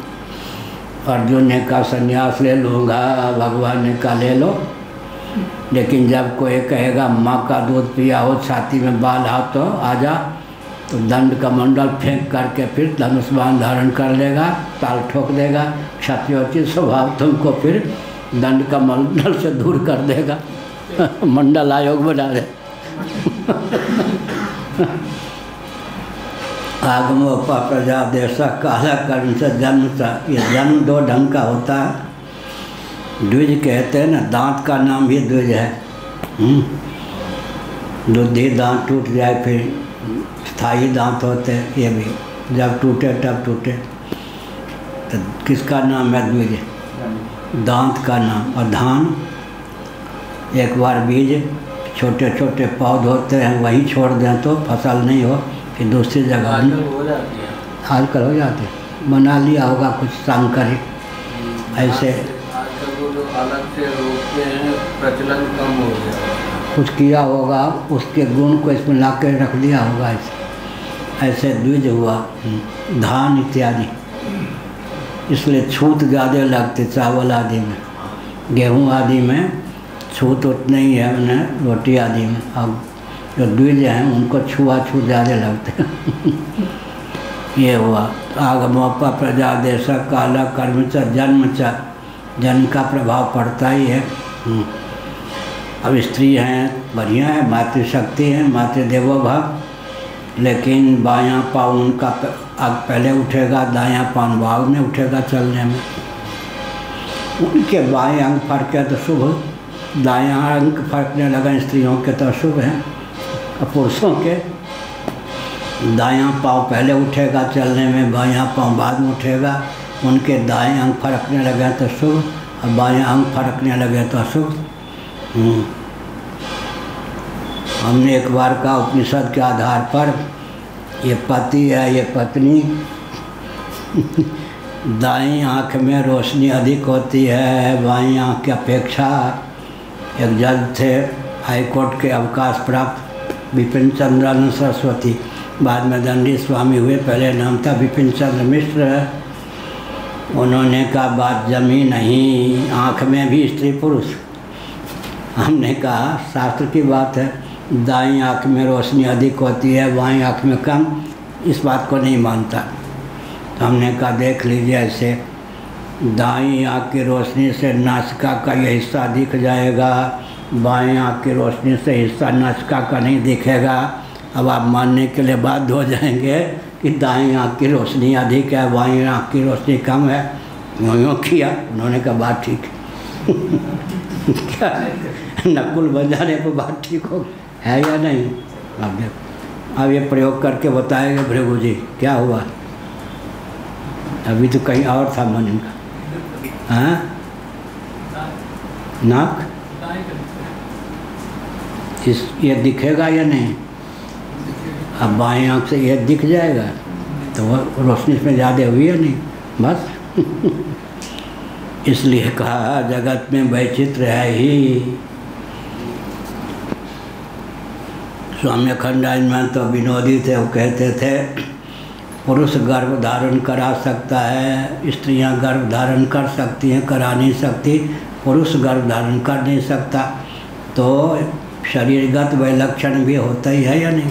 अर्जुन ने कहा संन्यास ले लूँगा, भगवान ने कहा ले लो। लेकिन जब कोई कहेगा माँ का दूध पिया हो, छाती में बाल आ तो आजा, तो दंड का मंडल फेंक करके फिर धनुष बाण धारण कर लेगा, ताल ठोक देगा। क्षत्रियोचित स्वभाव तुमको फिर दंड का मंडल से दूर कर देगा, मंडल आयोग बना दे। आगमोपा प्रजा देशा काला कर्म से जन्म सा, ये जन्म दो ढंग का होता है। द्विज कहते हैं ना, दांत का नाम भी द्विज है। दुधी दांत टूट जाए फिर स्थायी दांत होते हैं, ये भी जब टूटे तब टूटे। तो किसका नाम है द्विज? दांत का नाम। और धान एक बार बीज, छोटे छोटे पौध होते हैं, वहीं छोड़ दें तो फसल नहीं हो, फिर दूसरी जगह आजकल हो जाते हैं। बना लिया होगा कुछ सांकरिक ऐसे, अलग से रोकते हैं, प्रचलन कम हो गया, कुछ किया होगा, उसके गुण को इसमें ला कर रख दिया होगा। ऐसे द्विज हुआ, धान इत्यादि। इसलिए छूत ज़्यादा लगते चावल आदि में, गेहूँ आदि में छूत उतने ही है, उन्हें रोटी आदि में। अब जो द्विज हैं उनको छुआछूत ज़्यादा लगते हैं। ये हुआ आगमोपा प्रजा देश काला कर्म च जन्म च, जन्म का प्रभाव पड़ता ही है। अब स्त्री हैं, बढ़िया है, मातृशक्ति है, मातृदेवो भव, लेकिन बायां पाँव उनका पहले उठेगा, दायां पाँव बाद में उठेगा चलने में। उनके बाएं अंग फड़के तो शुभ, दायां अंग फड़कने लगा स्त्रियों के तो अशुभ है। और पुरुषों के दायां पाँव पहले उठेगा चलने में, बायां पाँव बाद में उठेगा। उनके दाएं अंग फड़कने लगे तो शुभ और बायां अंग फड़कने लगे तो अशुभ। हमने एक बार कहा उपनिषद के आधार पर, ये पति है, ये पत्नी, दाईं आँख में रोशनी अधिक होती है बाईं आँख की अपेक्षा। एक जज थे, हाई कोर्ट के अवकाश प्राप्त, विपिन चंद्रानंद सरस्वती, बाद में दंडी स्वामी हुए, पहले नाम था विपिन चंद्र मिश्र। उन्होंने कहा बात जमी नहीं, आँख में भी स्त्री पुरुष। हमने कहा शास्त्र की बात है, दाईं आँख में रोशनी अधिक होती है, बाईं आँख में कम, इस बात को नहीं मानता। तो हमने कहा देख लीजिए, ऐसे दाईं आँख की रोशनी से नासिका का ये हिस्सा दिख जाएगा, बाएं आँख की रोशनी से हिस्सा नासिका का नहीं दिखेगा। अब आप मानने के लिए बाध्य हो जाएंगे कि दाईं आँख की रोशनी अधिक है, बाईं आँख की रोशनी कम है। यूँ किया, उन्होंने कहा बात ठीक क्या नकुल बजाने पर बात ठीक हो है या नहीं? अब देखो, अब ये प्रयोग करके बताएंगे भृगु जी क्या हुआ। अभी तो कहीं और था मन इनका। हाँ, नाक इस ये दिखेगा या नहीं? अब बाएं आँख से ये दिख जाएगा तो वो रोशनी इसमें ज़्यादा हुई या नहीं? बस इसलिए कहा जगत में वैचित्र है ही। स्वामी अखंडानंद में तो विनोदी थे, वो कहते थे पुरुष गर्भ धारण करा सकता है, स्त्रियां गर्भ धारण कर सकती हैं, करा नहीं सकती, पुरुष गर्भ धारण कर नहीं सकता। तो शरीरगत वैलक्षण भी होता ही है या नहीं?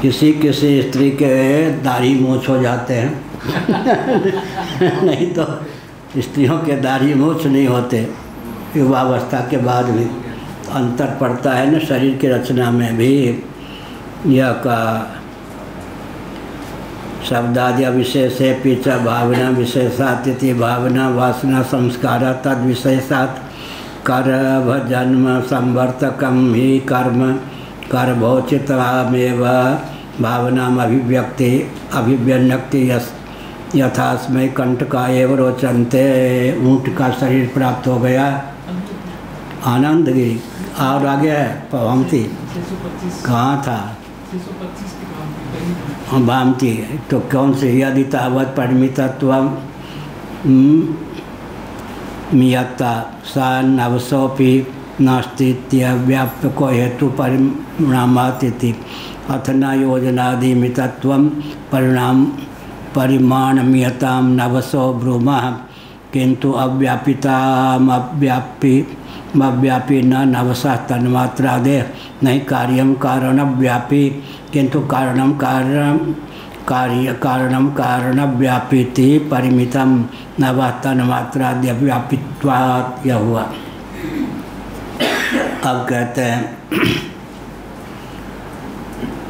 किसी किसी स्त्री के दाढ़ी मूछ हो जाते हैं नहीं तो स्त्रियों के दाढ़ी मूछ नहीं होते। युवावस्था के बाद भी अंतर पड़ता है न शरीर की रचना में भी। यह का शब्दाद्य विशेषे पीछा भावना विशेषातिथि भावना वासना संस्कार तद विशेषात कर्म जन्म संवर्तकम ही कर्म कर्भोचितमेव भावनाम अभिव्यक्ति अभिव्यक्ति यथास्मय कंटका एव रोचनते। ऊँट का शरीर प्राप्त हो गया, आनंदगिरी और आगे है भामती, कहाँ था भामती? तो कौन से यदि तावत परिमितत्व मियत्ता सा नवसोपि नास्तित्य व्यापको हेतु परिणामातिथि अथ न योजनादिमितत्वं परिणाम परिमाणमीयतां नवसो ब्रूमः किंतु अव्यापी न नवसः तन्मात्रादे नहीं कार्यम कारणव्यापी किंतु कारणम कारणव्यापीति परिमितम नवः तन्मात्राद्य व्यापित्वात्। यह हुआ। अब कहते हैं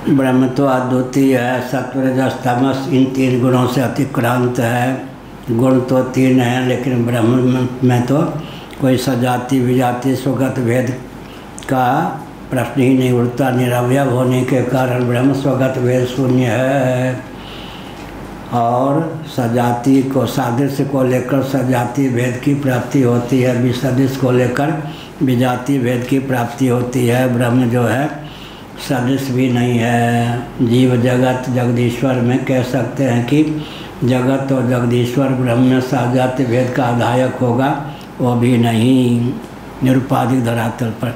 ब्रह्म तो अद्वितीय है, सत्वरजस तमस इन तीन गुणों से अतिक्रांत है। गुण तो तीन हैं, लेकिन ब्रह्म में तो कोई सजाति विजाति स्वगत भेद का प्रश्न ही नहीं उठता। निरवयव होने के कारण ब्रह्म स्वगत भेद शून्य है। और सजाति को सादृश्य को लेकर सजाति भेद की प्राप्ति होती है, विसदृश को लेकर विजाति भेद की प्राप्ति होती है। ब्रह्म जो है सदृश भी नहीं है। जीव जगत जगदीश्वर में कह सकते हैं कि जगत और जगदीश्वर ब्रह्म में सजाति भेद का आधायक होगा, वो भी नहीं निरुपाधिक धरातल पर।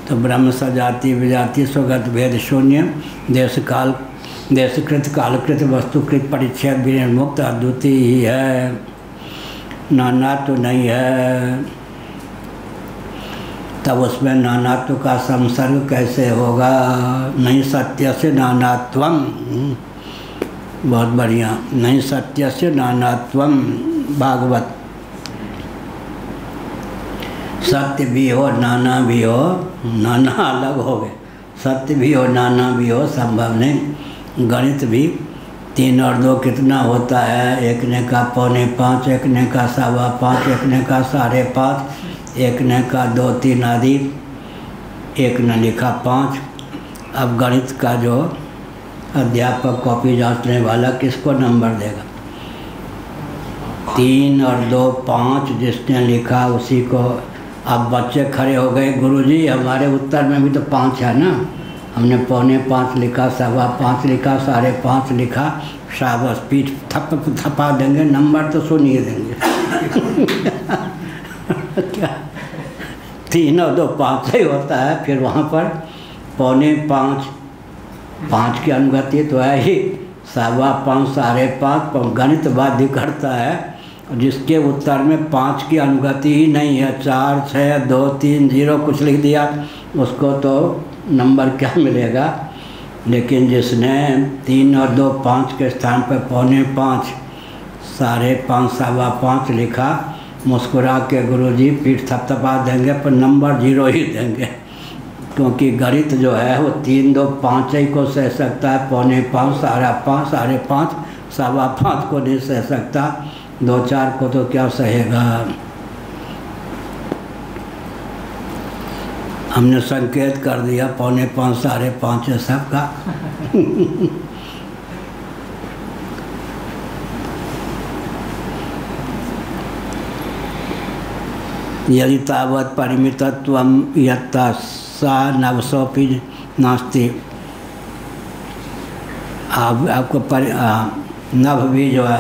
तो ब्रह्म सजाति विजाति स्वगत भेद शून्य, देश काल देशकृत कालकृत वस्तुकृत परिच्छेद विनिर्मुक्त अद्वितीय ही है, नानात्व नहीं है। तब उसमें नानात्व का संसर्ग कैसे होगा? नहीं सत्य से नानात्वम, बहुत बढ़िया, नहीं सत्य से नानात्वम। भागवत सत्य भी हो नाना भी हो, नाना अलग हो गए, सत्य भी हो नाना भी हो संभव नहीं। गणित भी 3 और 2 कितना होता है? एक ने का 4.25, एक ने का 5.25, एक ने का 5.5, एक ने का 2, 3 आदि, एक ने लिखा 5। अब गणित का जो अध्यापक कॉपी जांचने वाला किसको नंबर देगा? 3 और 2 5, जिसने लिखा उसी को। अब बच्चे खड़े हो गए, गुरुजी हमारे उत्तर में भी तो 5 है ना, हमने 4.25 लिखा, 5.25 लिखा, 5.5 लिखा, शाबाश पीठ थपा देंगे, नंबर तो सुनिए देंगे क्या 3 और 2 5 ही होता है। फिर वहाँ पर 4.25 5 की अनुगति तो है ही, 5.25 5.5 गणित बाध्य करता है। जिसके उत्तर में 5 की अनुगति ही नहीं है, 4 6 2 3 0 कुछ लिख दिया, उसको तो नंबर क्या मिलेगा। लेकिन जिसने 3 और 2 5 के स्थान पर 4.25 5.5 5.25 लिखा, मुस्कुरा के गुरुजी पीठ थपथपा देंगे पर नंबर 0 ही देंगे, क्योंकि गणित जो है वो 3 2 5 ही को सह सकता है, 4.25 5.5 5.5 5.5 को नहीं सह सकता, 2 4 को तो क्या सहेगा। हमने संकेत कर दिया 4.25 5.5 है सबका। यदि तावत् परिमितत्वं यत्ता सा नवसोपि नास्ति। आपको नभ भी जो है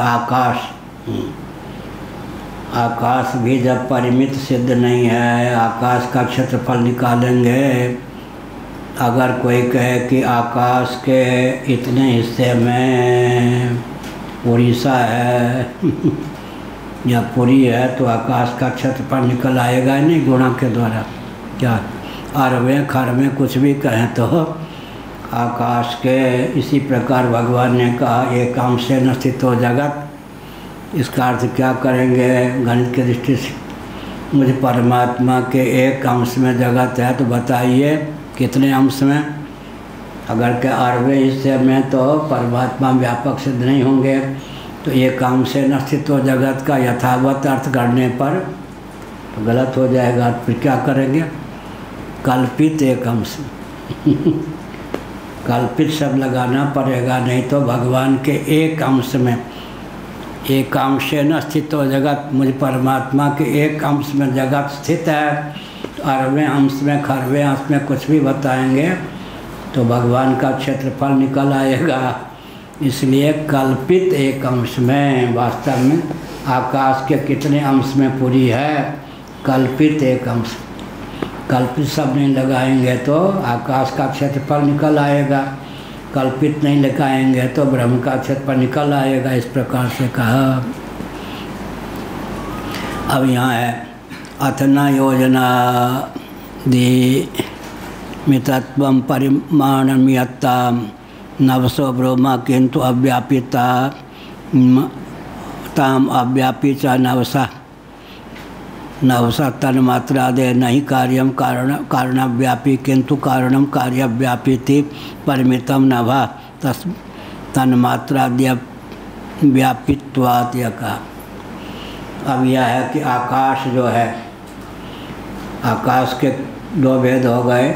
आकाश भी जब परिमित सिद्ध नहीं है, आकाश का क्षेत्रफल निकालेंगे। अगर कोई कहे कि आकाश के इतने हिस्से में उड़ीसा है या पुरी है, तो आकाश का क्षेत्रफल निकल आएगा नहीं गुणा के द्वारा। क्या अरवें खरवें कुछ भी कहें तो आकाश के। इसी प्रकार भगवान ने कहा एक अंशेन स्थितो जगत। इसका अर्थ क्या करेंगे गणित की दृष्टि से? मुझे परमात्मा के एक अंश में जगत है, तो बताइए कितने अंश में? अगर के अरवें हिस्से में तो परमात्मा व्यापक सिद्ध नहीं होंगे, तो एक अंशेन स्थितो जगत का यथावत अर्थ करने पर तो गलत हो जाएगा। फिर क्या करेंगे? कल्पित एक अंश कल्पित शब्द लगाना पड़ेगा, नहीं तो भगवान के एक अंश में, एक अंशेन स्थितो जगत, मुझे परमात्मा के एक अंश में जगत स्थित है, अरवें अंश में खरवें अंश में कुछ भी बताएंगे तो भगवान का क्षेत्रफल निकल आएगा। इसलिए कल्पित एक अंश में, वास्तव में आकाश के कितने अंश में पूरी है? कल्पित एक अंश। कल्पित शब्द नहीं लगाएंगे तो आकाश का क्षेत्रफल निकल आएगा, कल्पित नहीं लगाएंगे तो ब्रह्म का क्षेत्रफल निकल आएगा। इस प्रकार से कहा। अब यहाँ है अथना योजना दी मितत्वं परिमाणं यत्ता नवसो ब्रह्मा किंतु अव्यापिता ताम अव्यापी च नवसा तन्मात्रादे नहीं कार्यम कारणव्यापी किंतु कारणम कार्यव्यापीति परिमितम नभा तस् तन्मात्राद्य व्यापित्वात् का। अब यह है कि आकाश जो है, आकाश के 2 भेद हो गए।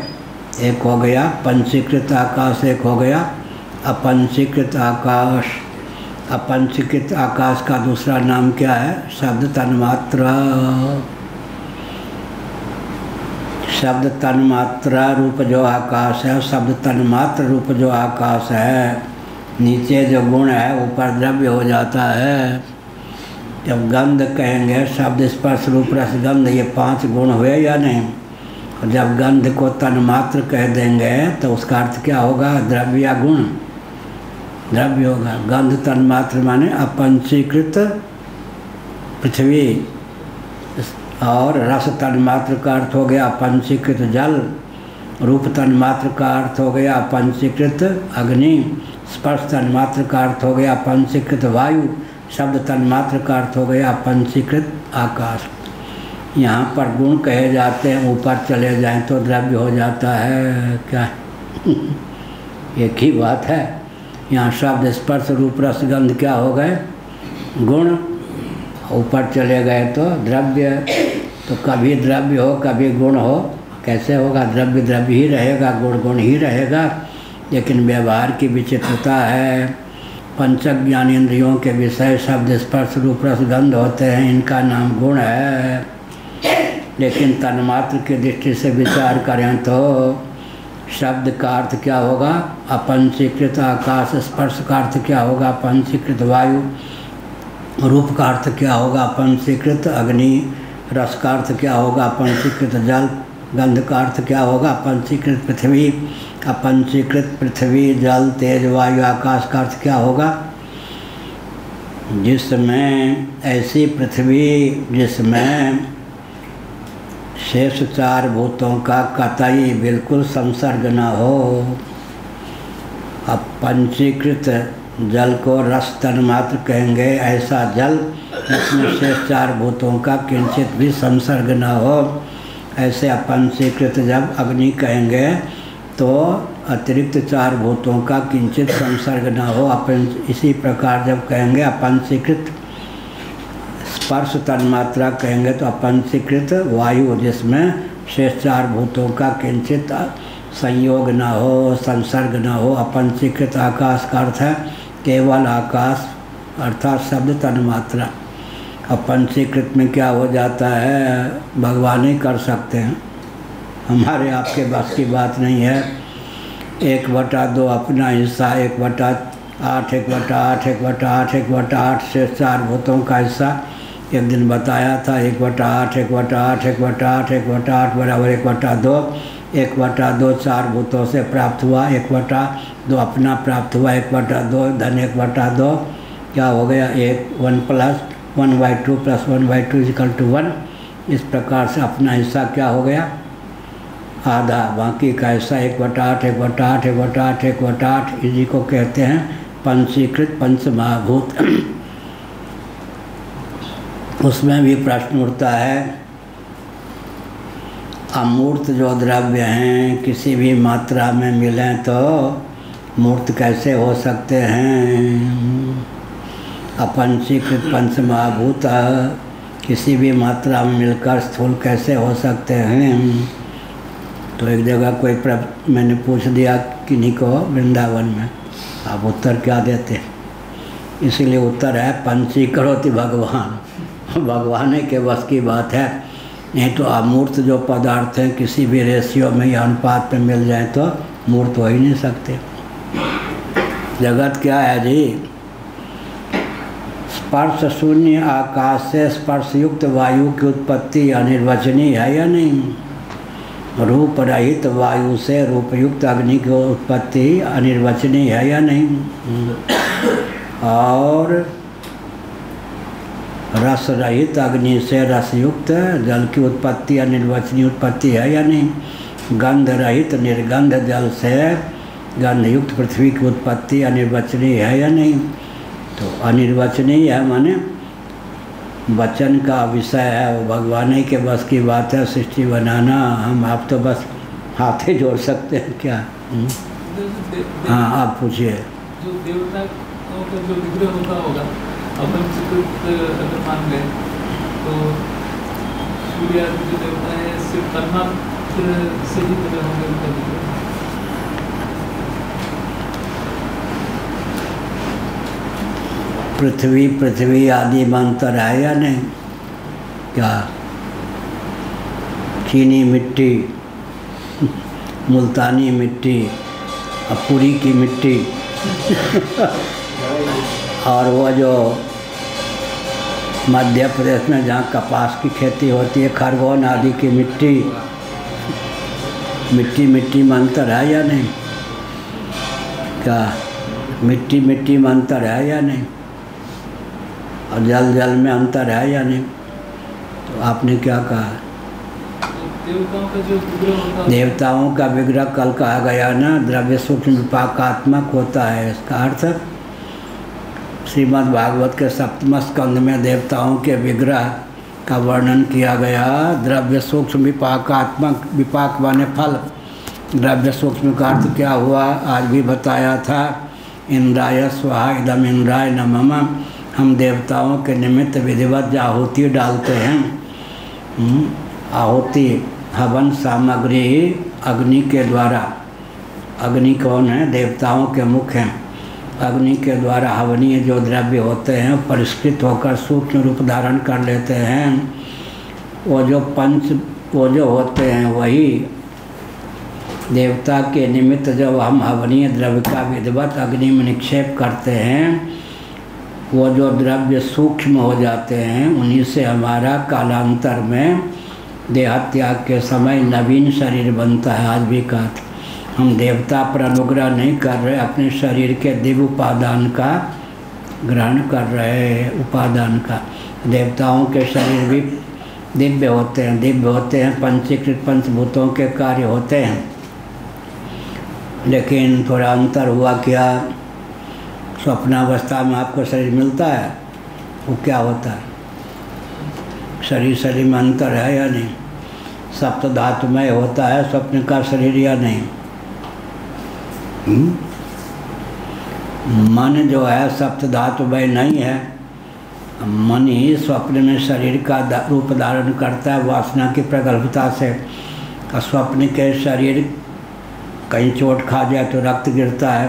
एक हो गया पंचीकृत आकाश, एक हो गया अपंचीकृत आकाश। अपंचीकृत आकाश का दूसरा नाम क्या है? शब्द तन्मात्रा। शब्द तन्मात्रा रूप जो आकाश है, शब्द तन्मात्र रूप जो आकाश है, नीचे जो गुण है ऊपर द्रव्य हो जाता है। जब गंध कहेंगे, शब्द स्पर्श रूप रस गंध, ये 5 गुण हुए या नहीं? और जब गंध को तन्मात्र कह देंगे तो उसका अर्थ क्या होगा? द्रव्य या गुण? द्रव्य होगा। गंध तन्मात्र माने अपंचीकृत पृथ्वी, और रस तन्मात्र का अर्थ हो गया अपंचीकृत जल, रूप तन्मात्र का अर्थ हो गया अपंचीकृत अग्नि, स्पर्श तन्मात्र का अर्थ हो गया अपंचीकृत वायु, शब्द तन्मात्र का अर्थ हो गया अपंचीकृत आकाश। यहाँ पर गुण कहे जाते हैं, ऊपर चले जाएं तो द्रव्य हो जाता है। क्या एक ही बात है। यहाँ शब्द स्पर्श रूप रस गंध क्या हो गए? गुण। ऊपर चले गए तो द्रव्य। तो कभी द्रव्य हो कभी गुण हो, कैसे होगा? द्रव्य द्रव्य ही रहेगा, गुण गुण ही रहेगा। लेकिन व्यवहार की विचित्रता है। पंच ज्ञानेंद्रियों के विषय शब्द स्पर्श रूप रस गंध होते हैं, इनका नाम गुण है। लेकिन तन्मात्र की दृष्टि से विचार करें तो शब्द का अर्थ क्या होगा? अपंचीकृत आकाश। स्पर्श का अर्थ क्या होगा? अपंचीकृत वायु। रूप का अर्थ क्या होगा? अपंचीकृत अग्नि। रस का अर्थ क्या होगा? अपंचीकृत जल। गंध का अर्थ क्या होगा? अपंचीकृत पृथ्वी। अपंचीकृत पृथ्वी, जल, तेज, वायु, आकाश का अर्थ क्या होगा? जिसमें ऐसी पृथ्वी जिसमें शेष 4 भूतों का कतई बिल्कुल संसर्ग न हो। अब पंचीकृत जल को रस तन्मात्र कहेंगे, ऐसा जल जिसमें शेष 4 भूतों का किंचित भी संसर्ग न हो। ऐसे अपंचीकृत जब अग्नि कहेंगे तो अतिरिक्त 4 भूतों का किंचित संसर्ग न हो। इसी प्रकार जब कहेंगे अपंचीकृत स्पर्श तन्मात्रा कहेंगे तो अपंचीकृत वायु जिसमें शेष 4 भूतों का किंचित संयोग न हो, संसर्ग न हो। अपंचीकृत आकाश का अर्थ है केवल आकाश अर्थात शब्द तन्मात्रा। अपंचीकृत में क्या हो जाता है? भगवान ही कर सकते हैं, हमारे आपके बस की बात नहीं है। 1/2 अपना हिस्सा, 1/8, 1/8, 1/8, 1/8 से 4 भूतों का हिस्सा एक दिन बताया था। 1/8, 1/8, 1/8, 1/8 बराबर 1/2। 1/2 4 भूतों से प्राप्त हुआ, 1/2 अपना प्राप्त हुआ, 1/2 धन 1/2 क्या हो गया? 1 प्लस 1/2 प्लस 1/2 इक्वल टू 1। इस प्रकार से अपना हिस्सा क्या हो गया? आधा। बाकी का हिस्सा 1/8, 1/8, 1/8, 1/8 इसी को कहते हैं पंचीकृत पंचमहाभूत। उसमें भी प्रश्न उठता है, अमूर्त जो द्रव्य हैं किसी भी मात्रा में मिलें तो मूर्त कैसे हो सकते हैं? अपंचीकृत पंचमहाभूत किसी भी मात्रा में मिलकर स्थूल कैसे हो सकते हैं? तो एक जगह मैंने पूछ दिया किन्हीं को वृंदावन में, आप उत्तर क्या देते? इसीलिए उत्तर है पंचीकरोति भगवान। भगवान के बस की बात है। नहीं तो अमूर्त जो पदार्थ हैं किसी भी रेशियो में या अनुपात में मिल जाए तो मूर्त हो ही नहीं सकते। जगत क्या है जी? स्पर्श शून्य आकाश से स्पर्शयुक्त वायु की उत्पत्ति अनिर्वचनीय है या नहीं? रूप रहित वायु से रूपयुक्त अग्नि की उत्पत्ति अनिर्वचनीय है या नहीं? और रस रहित अग्नि से रसयुक्त जल की उत्पत्ति अनिर्वचनीय उत्पत्ति है या नहीं? गंध रहित निर्गंध जल से गंधयुक्त पृथ्वी की उत्पत्ति अनिर्वचनीय है या नहीं? तो अनिर्वचनीय है माने वचन का विषय है, वो भगवान ही के बस की बात है सृष्टि बनाना। हम आप तो बस हाथ ही जोड़ सकते हैं क्या? हाँ आप पूछिए। जो देवता का जो विग्रह होता होगा अपंचीकृत अगर मान गए तो सूर्य आदि जो देवता है सिर्फ तन्मात्र से ही बने होंगे उनका विग्रह। पृथ्वी आदि में अंतर है या नहीं? क्या चीनी मिट्टी, मुल्तानी मिट्टी, पुरी की मिट्टी और वो जो मध्य प्रदेश में जहाँ कपास की खेती होती है खरगोन आदि की मिट्टी में अंतर है या नहीं? क्या मिट्टी में अंतर है या नहीं? और जल में अंतर है या नहीं? तो आपने क्या कहा? देवताओं का जो विग्रह होता है, देवताओं का विग्रह कल कहा गया ना, द्रव्य सूक्ष्म विपाकात्मक होता है। इसका अर्थ श्रीमद् भागवत के 7वें स्कंद में देवताओं के विग्रह का वर्णन किया गया। द्रव्य सूक्ष्म विपाकात्मक, विपाक माने फल। द्रव्य सूक्ष्म का अर्थ क्या हुआ? आज भी बताया था। इंद्राय स्वाहा इदम इंद्राय नमः। हम देवताओं के निमित्त विधिवत आहुति डालते हैं। आहुति हवन सामग्री अग्नि के द्वारा। अग्नि कौन है? देवताओं के मुख हैं। अग्नि के द्वारा हवनीय जो द्रव्य होते हैं परिष्कृत होकर सूक्ष्म रूप धारण कर लेते हैं। वो जो होते हैं वही देवता के निमित्त जब हम हवनीय द्रव्य का विधिवत अग्नि में निक्षेप करते हैं वो जो द्रव्य सूक्ष्म हो जाते हैं उन्हीं से हमारा कालांतर में देहत्याग के समय नवीन शरीर बनता है। आज भी कहा था, हम देवता पर अनुग्रह नहीं कर रहे, अपने शरीर के दिव्य उपादान का ग्रहण कर रहे हैं। उपादान का देवताओं के शरीर भी दिव्य होते हैं, पंचीकृत पंचभूतों के कार्य होते हैं। लेकिन थोड़ा अंतर हुआ क्या, स्वप्नावस्था में आपको शरीर मिलता है, वो क्या होता है, शरीर में अंतर है या नहीं, सप्त धातुमय होता है स्वप्न का शरीर या नहीं। मन जो है सप्त धातुमय नहीं है, मन ही स्वप्न में शरीर का रूप धारण करता है वासना की प्रगल्भता से। स्वप्न के शरीर कहीं चोट खा जाए तो रक्त गिरता है,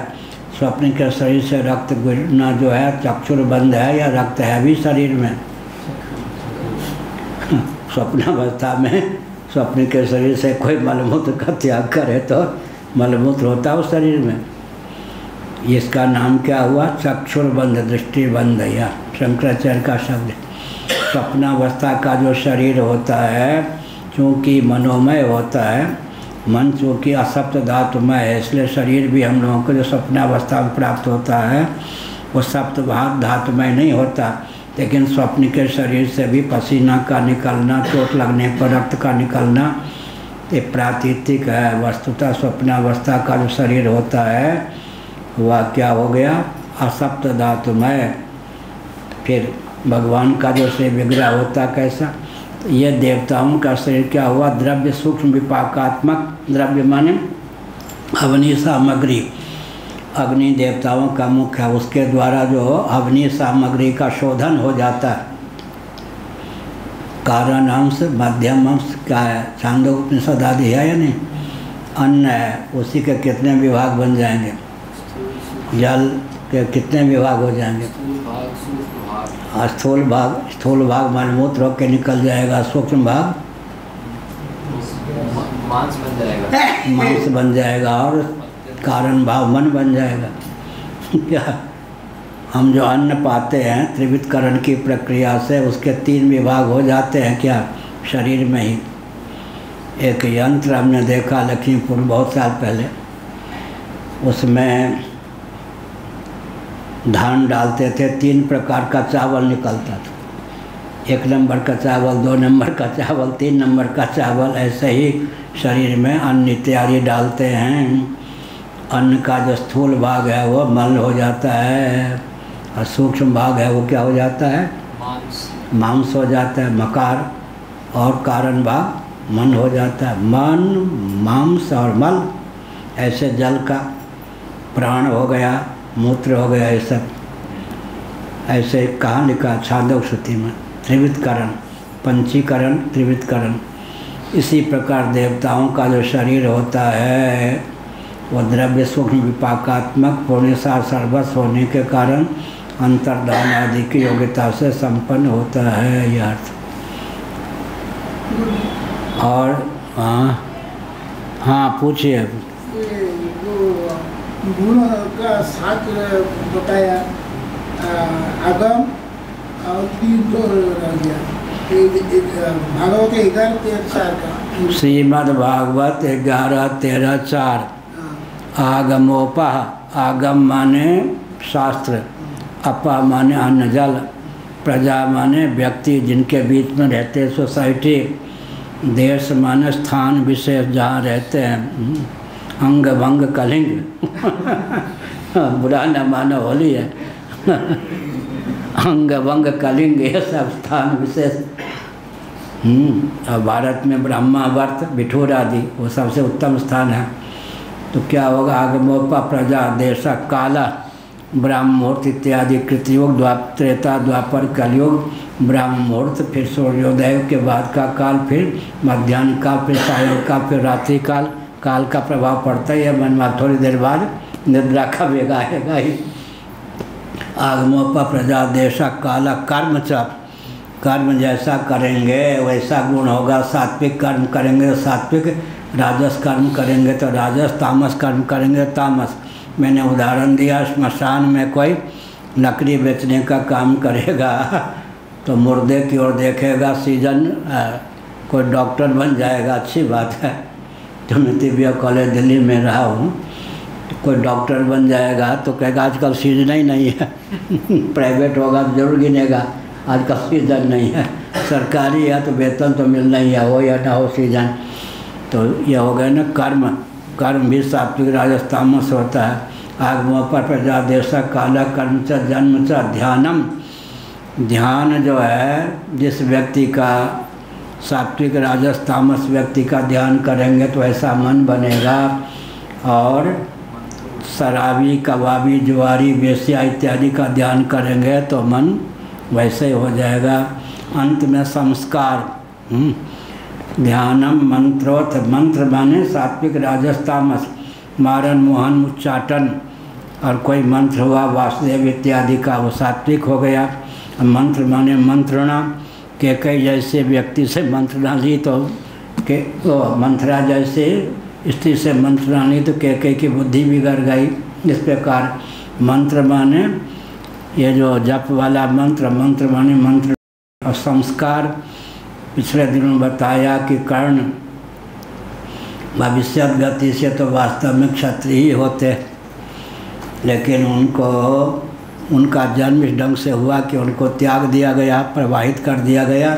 स्वप्न के शरीर से रक्त गिरना जो है चक्षुर्बंध है या रक्त है भी शरीर में। स्वप्नावस्था में स्वप्न के शरीर से कोई मलमूत्र का त्याग करे तो मलमूत्र होता है उस शरीर में। इसका नाम क्या हुआ, चक्षुर्बंध, दृष्टिबंध या शंकराचार्य का शब्द। स्वप्नावस्था का जो शरीर होता है चूँकि मनोमय होता है, मन चूँकि असप्त धातुमय है, इसलिए शरीर भी हम लोगों को जो स्वप्नावस्था में प्राप्त होता है वो सप्त धातुमय नहीं होता। लेकिन स्वप्न के शरीर से भी पसीना का निकलना, चोट लगने पर रक्त का निकलना ये प्रातीतिक है। वस्तुतः स्वप्नावस्था का जो शरीर होता है वह क्या हो गया, असप्त धातुमय। फिर भगवान का जो से विग्रह होता कैसा, ये देवताओं का शरीर क्या हुआ, द्रव्य सूक्ष्म विपाकात्मक, द्रव्य माने अग्नि सामग्री, अग्नि देवताओं का मुख्य है, उसके द्वारा जो अग्नि सामग्री का शोधन हो जाता है। कारण अंश, मध्यम अंश क्या है, छांदोपनिषद आदि है या नहीं, अन्न है, उसी के कितने विभाग बन जाएंगे, जल के कितने विभाग हो जाएंगे, स्थूल भाग मलमूत्र होकर निकल जाएगा, सूक्ष्म भाग मांस बन जाएगा और कारण भाव मन बन जाएगा। क्या हम जो अन्न पाते हैं त्रिविधकरण की प्रक्रिया से उसके 3 विभाग हो जाते हैं क्या शरीर में ही। एक यंत्र हमने देखा लखीमपुर बहुत साल पहले, उसमें धान डालते थे, 3 प्रकार का चावल निकलता था, 1 नंबर का चावल, 2 नंबर का चावल, 3 नंबर का चावल। ऐसे ही शरीर में अन्न इत्यादि डालते हैं। अन्न का जो स्थूल भाग है वो मल हो जाता है और सूक्ष्म भाग है वो क्या हो जाता है, मांस हो जाता है, मकार, और कारण भाग मन हो जाता है। मन, मांस और मल, ऐसे जल का प्राण हो गया, मूत्र हो गया, ये सब ऐसे कहाँ लिखा, छांदोग्योपनिषद में, त्रिविधकरण, पंचीकरण, त्रिविधकरण। इसी प्रकार देवताओं का जो शरीर होता है वो द्रव्य सूक्ष्म विपाकात्मक पूर्णसार सर्वस्व होने के कारण अंतर्धान आदि की योग्यता से संपन्न होता है, यह अर्थ। और हाँ पूछिए। गुण का 7 बताया, आगम और 3 तो रह गया, भागवत 11-13 का। श्रीमद् भागवत 11-13-4। आगमोपह, आगम माने शास्त्र, अपा माने अन्न जल, प्रजा माने व्यक्ति जिनके बीच में रहते, सोसाइटी, देश माने स्थान विशेष जहाँ रहते हैं, अंग भंग कलिंग बुरा न मानो होली है अंग भंग कलिंग ये सब स्थान विशेष। और भारत में ब्रह्मावर्त, बिठूर आदि वो सबसे उत्तम स्थान है। तो क्या होगा, आगमोपा, प्रजा, देश, काला, ब्राह्म मुहूर्त इत्यादि, कृतयुग, त्रेता, द्वापर, कलयुग, ब्राह्म मुहूर्त, फिर सूर्योदय के बाद का काल, फिर मध्याह्न का, फिर सायं का, फिर रात्रि काल। काल का प्रभाव पड़ता है मन में, थोड़ी देर बाद निद्रा का वेग आएगा ही। आगमोपा, प्रजा, देश, काला, कर्म च, कर्म जैसा करेंगे वैसा गुण होगा। सात्विक कर्म करेंगे तो सात्विक, राजस कर्म करेंगे तो राजस, तामस कर्म करेंगे तो तामस। मैंने उदाहरण दिया, श्मशान में कोई लकड़ी बेचने का काम करेगा तो मुर्दे की ओर देखेगा सीजन, कोई डॉक्टर बन जाएगा, अच्छी बात है। तो मैं तिबिया कॉलेज दिल्ली में रहा हूँ, तो कोई डॉक्टर बन जाएगा तो कहेगा आजकल सीजन ही नहीं है प्राइवेट होगा तो जरूर गिनेगा, आजकल सीजन नहीं है। सरकारी है तो वेतन तो मिलना ही है, हो या ना हो सीजन। तो ये हो गया ना कर्म। कर्म भी सात्विक राजस तामस होता है। आगमों पर प्रजादेश काला कर्म च जन्म च ध्यानम। ध्यान जो है जिस व्यक्ति का सात्विक राजस तामस व्यक्ति का ध्यान करेंगे तो ऐसा मन बनेगा। और शराबी कबाबी जुआरी वेश्या इत्यादि का ध्यान करेंगे तो मन वैसे ही हो जाएगा। अंत में संस्कार। ध्यानम मंत्रोथ। मंत्र माने सात्विक राजस तामस, मारन मोहन उच्चाटन। और कोई मंत्र हुआ वासुदेव इत्यादि का, वो सात्विक हो गया। मंत्र माने मंत्रणा। के कई जैसे व्यक्ति से मंत्रणा ली तो के मंत्रा जैसे स्त्री से मंत्रणा ली तो के कई की बुद्धि बिगड़ गई। इस प्रकार मंत्र माने ये जो जप वाला मंत्र, मंत्र माने मंत्र। और संस्कार पिछले दिनों बताया कि कर्ण भविष्य गति से तो वास्तव में क्षत्रिय ही होते, लेकिन उनका जन्म इस ढंग से हुआ कि उनको त्याग दिया गया, प्रवाहित कर दिया गया,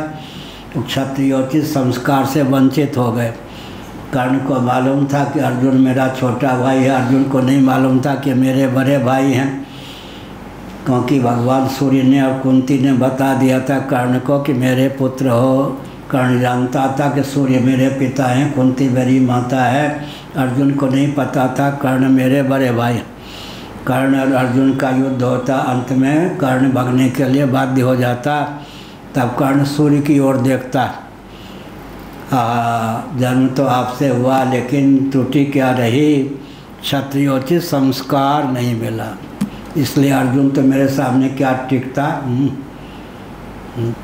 तो क्षत्रियोचित संस्कार से वंचित हो गए। कर्ण को मालूम था कि अर्जुन मेरा छोटा भाई है, अर्जुन को नहीं मालूम था कि मेरे बड़े भाई हैं, क्योंकि भगवान सूर्य ने और कुंती ने बता दिया था कर्ण को कि मेरे पुत्र हो। कर्ण जानता था कि सूर्य मेरे पिता हैं, कुंती मेरी माता है। अर्जुन को नहीं पता था कर्ण मेरे बड़े भाई। कर्ण और अर्जुन का युद्ध होता, अंत में कर्ण भागने के लिए बाध्य हो जाता। तब कर्ण सूर्य की ओर देखता। जन्म तो आपसे हुआ, लेकिन त्रुटि क्या रही, क्षत्रियोचित संस्कार नहीं मिला, इसलिए अर्जुन तो मेरे सामने क्या टिकता।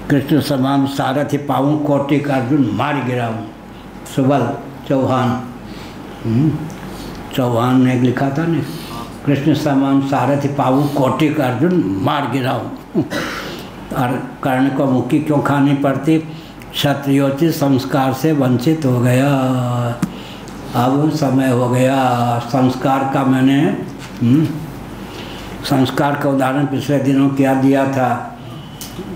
कृष्ण समान सारथी पाऊँ कोटिक अर्जुन मार गिराऊँ। सुबल चौहान चौहान ने लिखा था ना, कृष्ण समान सारथी पाऊँ कोटिक अर्जुन मार गिराऊँ। और कर्ण को मुक्की क्यों खानी पड़ती, क्षत्रियोचित संस्कार से वंचित हो गया। अब समय हो गया संस्कार का। मैंने संस्कार का उदाहरण पिछले दिनों क्या दिया था,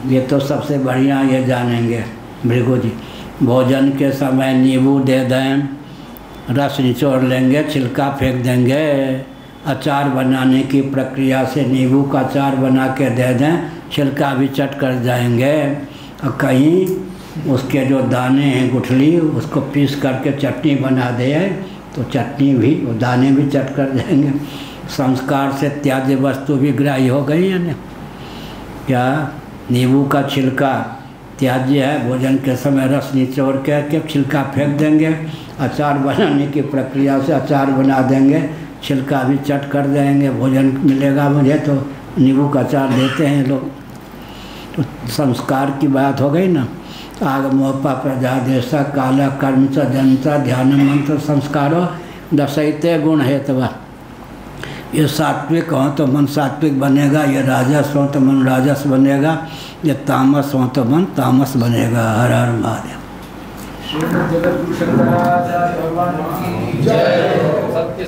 ये तो सबसे बढ़िया ये जानेंगे भृगु जी। भोजन के समय नींबू दे दें, रस निचोड़ लेंगे, छिलका फेंक देंगे। अचार बनाने की प्रक्रिया से नींबू का अचार बना के दे दें, छिलका भी चट कर जाएंगे। और कहीं उसके जो दाने हैं गुठली, उसको पीस करके चटनी बना दे तो चटनी भी, वो दाने भी चट कर जाएंगे। संस्कार से त्याज्य वस्तु भी ग्राह्य हो गई है ना। क्या नींबू का छिलका त्याज्य है, भोजन के समय रस निचोड़ के छिलका फेंक देंगे। अचार बनाने की प्रक्रिया से अचार बना देंगे, छिलका भी चट कर देंगे। भोजन मिलेगा मुझे तो नींबू का अचार देते हैं लोग। तो संस्कार की बात हो गई ना। आगमोपा प्रजादेश काला कर्म च जनता ध्यान मंत्र संस्कारो दशैते गुण हेतवा। ये सात्विक हो तो मन सात्विक बनेगा, ये राजस हो तो मन राजस बनेगा, ये तामस हो तो मन तामस बनेगा। हर हर महादेव। जगत गुरु शंकराचार्य भगवान की जय।